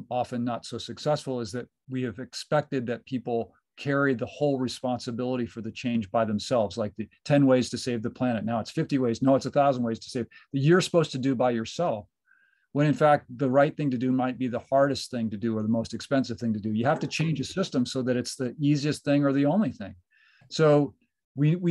[SPEAKER 3] often not so successful is that we have expected that people carry the whole responsibility for the change by themselves, like the 10 ways to save the planet. Now it's 50 ways. No, it's 1,000 ways to save. That you're supposed to do by yourself, when in fact, the right thing to do might be the hardest thing to do or the most expensive thing to do. You have to change a system so that it's the easiest thing or the only thing. So we've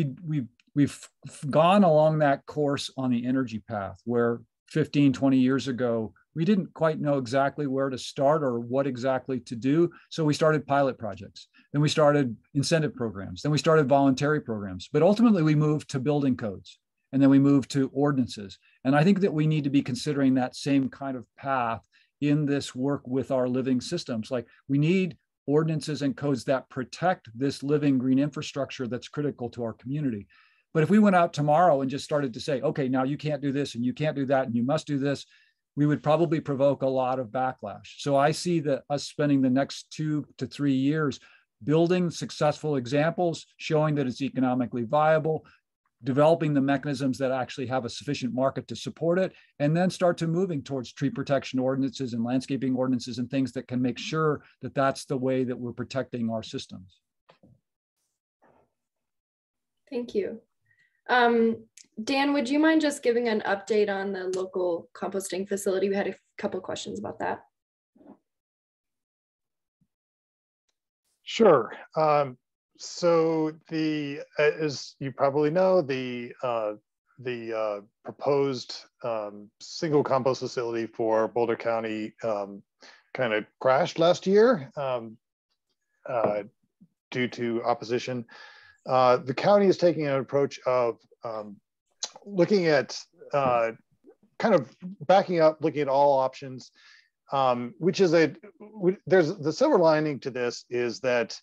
[SPEAKER 3] we've gone along that course on the energy path where 15, 20 years ago, we didn't quite know exactly where to start or what exactly to do. So we started pilot projects. Then we started incentive programs. Then we started voluntary programs. But ultimately, we moved to building codes. And then we moved to ordinances. And I think that we need to be considering that same kind of path in this work with our living systems. Like, we need ordinances and codes that protect this living green infrastructure that's critical to our community. But if we went out tomorrow and just started to say, okay, now you can't do this and you can't do that and you must do this, we would probably provoke a lot of backlash. So I see that us spending the next 2 to 3 years building successful examples, showing that it's economically viable, developing the mechanisms that actually have a sufficient market to support it, and then start to moving towards tree protection ordinances and landscaping ordinances and things that can make sure that that's the way that we're protecting our systems.
[SPEAKER 1] Thank you. Dan, would you mind just giving an update on the local composting facility? We had a couple questions about that.
[SPEAKER 2] Sure. So as you probably know, the proposed single compost facility for Boulder County kind of crashed last year due to opposition. The county is taking an approach of looking at kind of backing up, looking at all options, which is there's the silver lining to this is that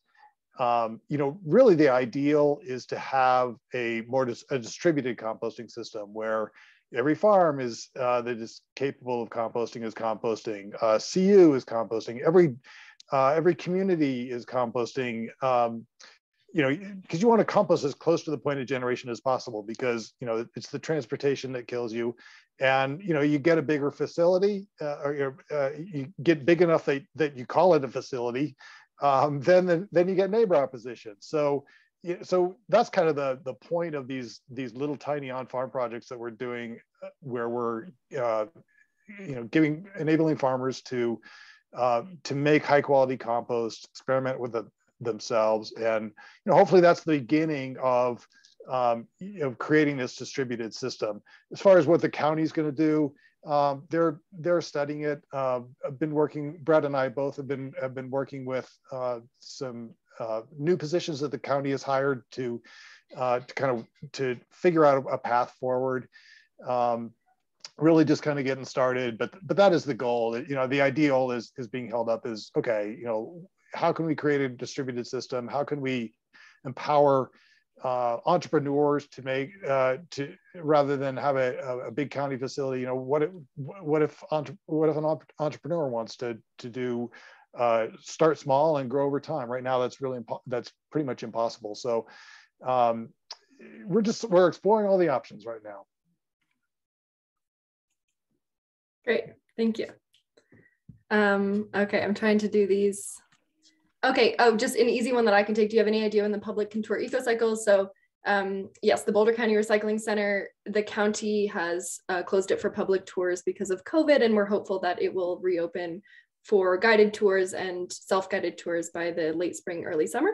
[SPEAKER 2] really the ideal is to have a distributed composting system where every farm is that is capable of composting is composting. CU is composting. Every community is composting. Because you want to compost as close to the point of generation as possible, because it's the transportation that kills you, and you get a bigger facility, or you get big enough that you call it a facility, then you get neighbor opposition. So that's kind of the point of these little tiny on-farm projects that we're doing, where we're enabling farmers to make high quality compost, experiment with themselves, and hopefully that's the beginning of creating this distributed system. As far as what the county's going to do, they're studying it. I've been working. Brad and I both have been working with some new positions that the county has hired to figure out a path forward. Really just kind of getting started, but that is the goal. The ideal is being held up as, okay, how can we create a distributed system? How can we empower entrepreneurs to make rather than have a big county facility? What if an entrepreneur wants to do start small and grow over time? Right now, that's pretty much impossible. So we're exploring all the options right now.
[SPEAKER 1] Great, thank you. Okay, I'm trying to do these. Okay, just an easy one that I can take. Do you have any idea when the public can tour EcoCycle? So yes, the Boulder County Recycling Center, the county has closed it for public tours because of COVID, and we're hopeful that it will reopen for guided tours and self-guided tours by the late spring, early summer.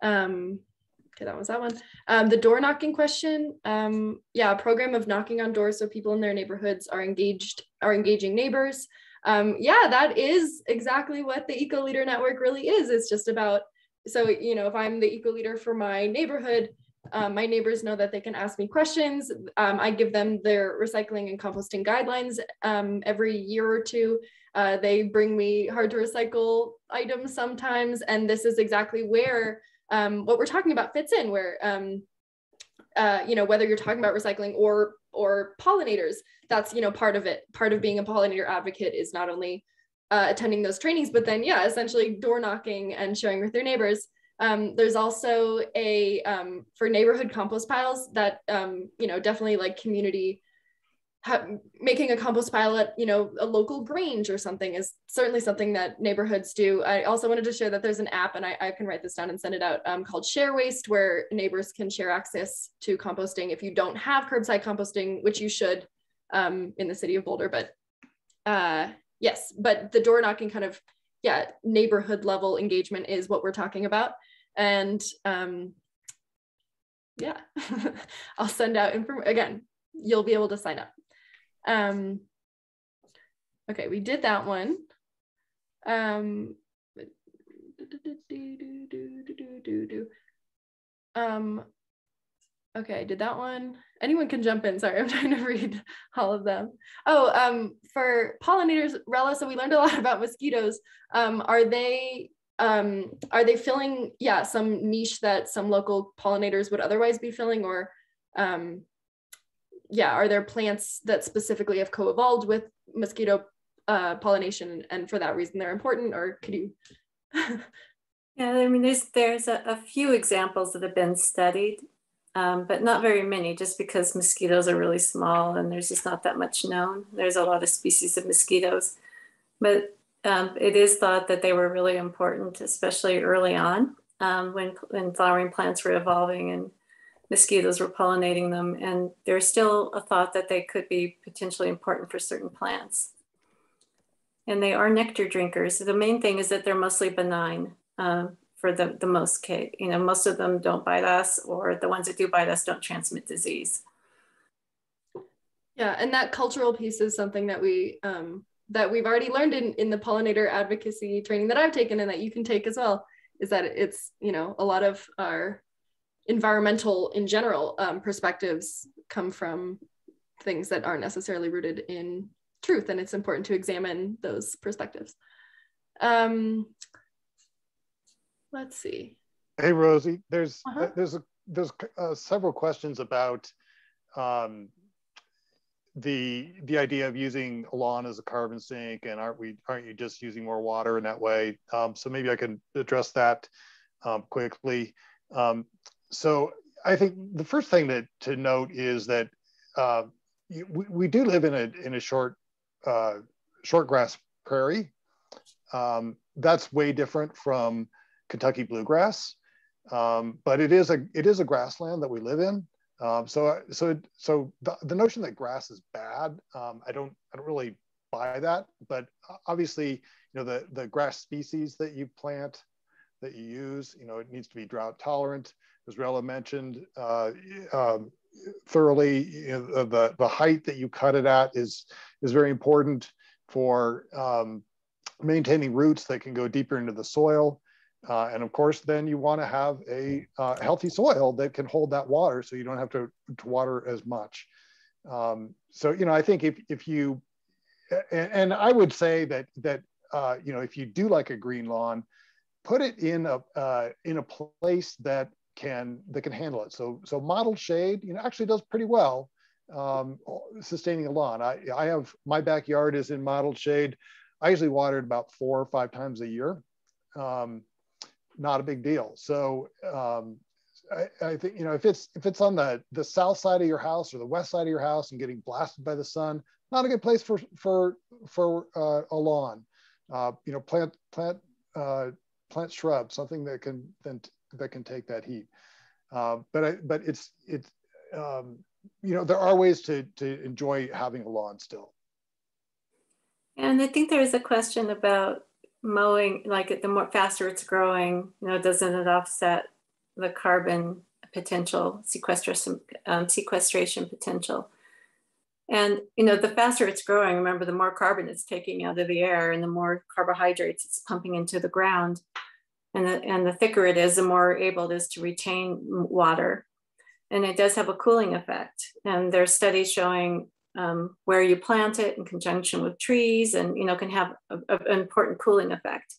[SPEAKER 1] Okay, that was that one. The door knocking question. Yeah, a program of knocking on doors so people in their neighborhoods are engaging neighbors. Yeah, that is exactly what the Eco Leader Network really is. It's just about, so, if I'm the Eco Leader for my neighborhood, my neighbors know that they can ask me questions. I give them their recycling and composting guidelines every year or two. They bring me hard to recycle items sometimes, and this is exactly where what we're talking about fits in, where whether you're talking about recycling or pollinators, that's part of it. Part of being a pollinator advocate is not only attending those trainings, but then essentially door knocking and sharing with their neighbors. There's also a for neighborhood compost piles that definitely like community making a compost pile at a local grange or something is certainly something that neighborhoods do. I also wanted to share that there's an app, and I can write this down and send it out, called Share Waste, where neighbors can share access to composting if you don't have curbside composting, which you should in the city of Boulder. But yes, but the door knocking kind of neighborhood level engagement is what we're talking about. And yeah, I'll send out information. Again, you'll be able to sign up. Okay, we did that one. Okay, did that one. Anyone can jump in. Sorry, I'm trying to read all of them. Oh, for pollinators, Rella, so we learned a lot about mosquitoes. Are they filling, yeah, some niche that some local pollinators would otherwise be filling, or yeah, are there plants that specifically have co-evolved with mosquito pollination, and for that reason they're important, or could you?
[SPEAKER 4] Yeah, I mean, there's a few examples that have been studied, but not very many, just because mosquitoes are really small and there's just not that much known. There's a lot of species of mosquitoes, but it is thought that they were really important, especially early on when flowering plants were evolving and mosquitoes were pollinating them. And there's still a thought that they could be potentially important for certain plants. And they are nectar drinkers. The main thing is that they're mostly benign for the most case. You know, most of them don't bite us, or the ones that do bite us don't transmit disease.
[SPEAKER 1] Yeah, and that cultural piece is something that we've already learned in the pollinator advocacy training that I've taken, and that you can take as well, is that it's, you know, a lot of our environmental in general perspectives come from things that aren't necessarily rooted in truth, and it's important to examine those perspectives. Let's see.
[SPEAKER 2] Hey, Rosie, there's several questions about the idea of using a lawn as a carbon sink, and aren't you just using more water in that way? So maybe I can address that quickly. So I think the first thing to note is that we do live in a short grass prairie. That's way different from Kentucky bluegrass, but it is a grassland that we live in. So the notion that grass is bad, I don't really buy that. But obviously, you know, the grass species that you plant, that you use, you know, it needs to be drought tolerant, as Rella mentioned thoroughly. You know, the height that you cut it at is very important for maintaining roots that can go deeper into the soil. And of course, then you want to have a healthy soil that can hold that water, so you don't have to water as much. So, you know, I think if you, and I would say that you know, if you do like a green lawn, put it in a place that can handle it. So mottled shade, you know, actually does pretty well sustaining a lawn. I have, my backyard is in mottled shade. I usually water it about 4 or 5 times a year. Not a big deal. So I think, you know, if it's on the south side of your house or the west side of your house and getting blasted by the sun, not a good place for a lawn. You know, plant shrubs, something that can take that heat. But it's you know, there are ways to enjoy having a lawn still.
[SPEAKER 4] And I think there's a question about mowing, like the more faster it's growing, you know, doesn't it offset the carbon potential, sequestration potential? And, you know, the faster it's growing, remember, the more carbon it's taking out of the air and the more carbohydrates it's pumping into the ground. And the thicker it is, the more able it is to retain water. And it does have a cooling effect. And there's studies showing where you plant it in conjunction with trees, and, you know, can have an important cooling effect.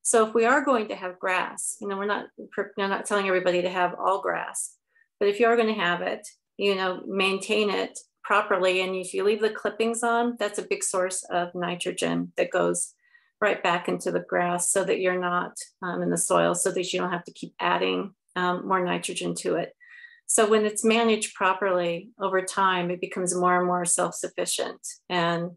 [SPEAKER 4] So if we are going to have grass, you know, we're not telling everybody to have all grass, but if you are going to have it, you know, maintain it properly. And if you leave the clippings on, that's a big source of nitrogen that goes right back into the grass, so that you're not in the soil, so that you don't have to keep adding more nitrogen to it. So when it's managed properly over time, it becomes more and more self-sufficient and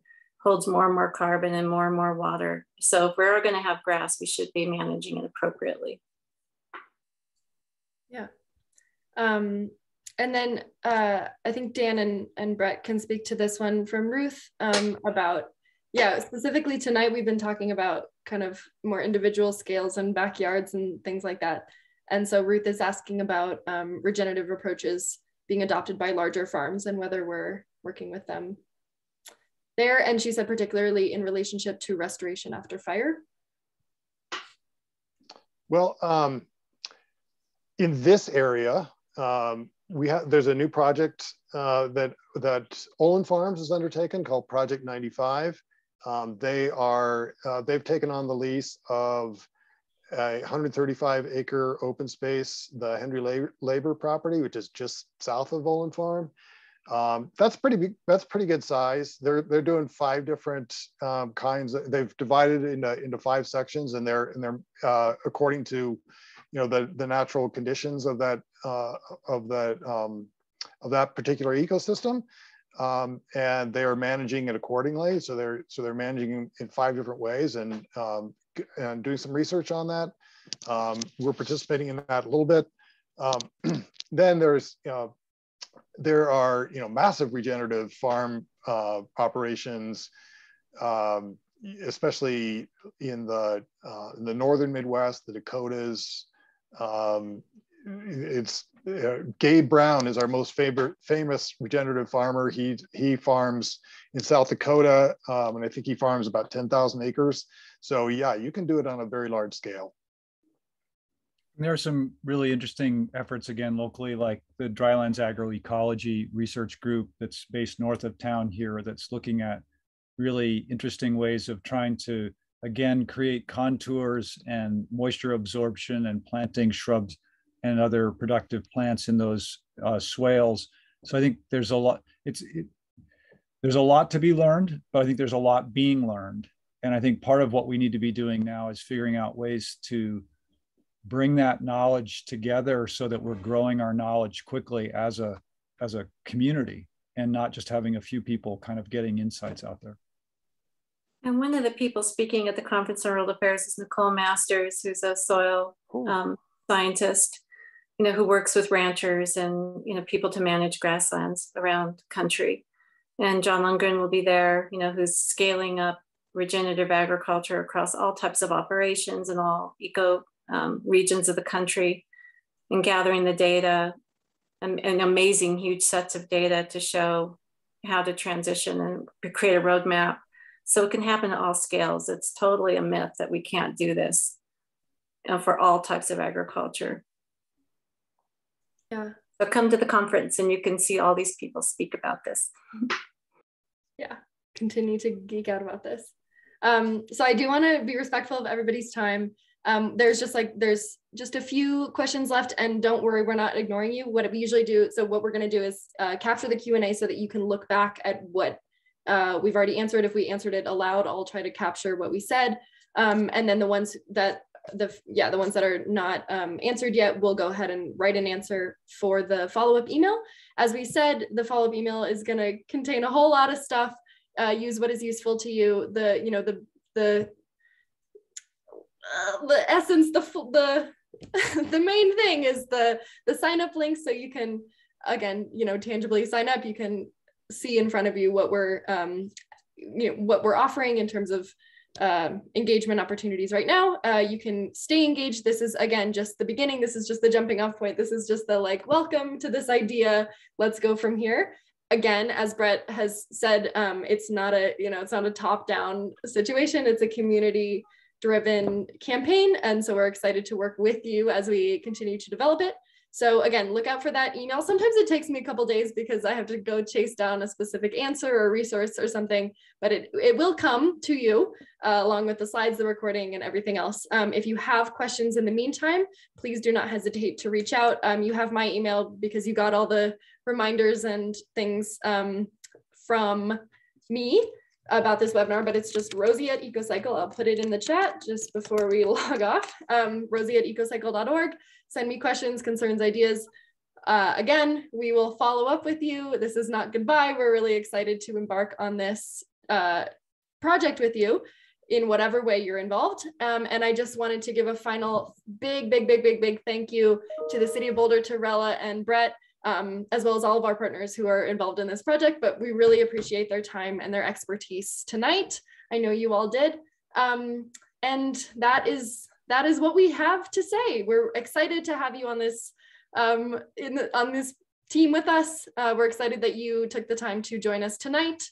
[SPEAKER 4] holds more and more carbon and more water. So if we're going to have grass, we should be managing it appropriately.
[SPEAKER 1] Yeah. And then I think Dan and Brett can speak to this one from Ruth about, yeah, specifically tonight we've been talking about kind of more individual scales and backyards and things like that. And so Ruth is asking about regenerative approaches being adopted by larger farms and whether we're working with them there. And she said particularly in relationship to restoration after fire.
[SPEAKER 2] Well, in this area, there's a new project that Olin Farms has undertaken called Project 95. They've taken on the lease of a 135-acre open space, the Henry Labor property, which is just south of Olin Farm. That's pretty big. That's pretty good size. They're doing 5 different kinds. They've divided it into 5 sections, and they're according to, the natural conditions of that particular ecosystem, and they are managing it accordingly. So they're managing in 5 different ways, and doing some research on that. We're participating in that a little bit. Then there are massive regenerative farm operations, especially in the northern Midwest, the Dakotas. Gabe Brown is our most famous regenerative farmer. He farms in South Dakota, and I think he farms about 10,000 acres. So yeah, you can do it on a very large scale.
[SPEAKER 3] There are some really interesting efforts again locally, like the Drylands Agroecology Research Group that's based north of town here, that's looking at really interesting ways of trying to, again, create contours and moisture absorption and planting shrubs and other productive plants in those swales. So I think there's a lot, there's a lot to be learned, but I think there's a lot being learned. And I think part of what we need to be doing now is figuring out ways to bring that knowledge together so that we're growing our knowledge quickly as a community, and not just having a few people kind of getting insights out there.
[SPEAKER 4] And one of the people speaking at the Conference on World Affairs is Nicole Masters, who's a soil scientist, who works with ranchers and people to manage grasslands around the country. And John Lundgren will be there, who's scaling up regenerative agriculture across all types of operations and all eco regions of the country, and gathering the data and amazing huge sets of data to show how to transition and create a roadmap so it can happen at all scales. It's totally a myth that we can't do this for all types of agriculture.
[SPEAKER 1] Yeah.
[SPEAKER 4] So come to the conference and you can see all these people speak about this.
[SPEAKER 1] Yeah, continue to geek out about this. So I do want to be respectful of everybody's time. There's just a few questions left, and don't worry, we're not ignoring you. What we usually do, so what we're going to do is capture the Q&A so that you can look back at what we've already answered. If we answered it aloud, I'll try to capture what we said. And then the ones that the ones that are not answered yet, we'll go ahead and write an answer for the follow-up email. As we said, the follow-up email is going to contain a whole lot of stuff. Use what is useful to you. The essence, the main thing is the sign up link, so you can, again, tangibly sign up. You can see in front of you what we're offering in terms of engagement opportunities right now. You can stay engaged. This is, again, just the beginning. This is just the jumping off point. This is just the welcome to this idea. Let's go from here. Again, as Brett has said, it's not a top-down situation. It's a community-driven campaign. And so we're excited to work with you as we continue to develop it. So again, look out for that email. Sometimes it takes me a couple days because I have to go chase down a specific answer or resource or something, but it will come to you along with the slides, the recording, and everything else. If you have questions in the meantime, please do not hesitate to reach out. You have my email because you got all the reminders and things from me about this webinar, but it's just Rosie at EcoCycle. I'll put it in the chat just before we log off. Rosie at ecocycle.org. Send me questions, concerns, ideas. Again, we will follow up with you. This is not goodbye. We're really excited to embark on this project with you in whatever way you're involved. And I just wanted to give a final big thank you to the City of Boulder, to Rella and Brett, as well as all of our partners who are involved in this project, but we really appreciate their time and their expertise tonight. I know you all did. And that is that is what we have to say. We're excited to have you on this on this team with us. We're excited that you took the time to join us tonight.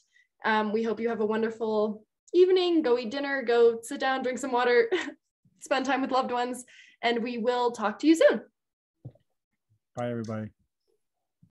[SPEAKER 1] We hope you have a wonderful evening. Go eat dinner, go sit down, drink some water, spend time with loved ones, and we will talk to you soon.
[SPEAKER 3] Bye, everybody.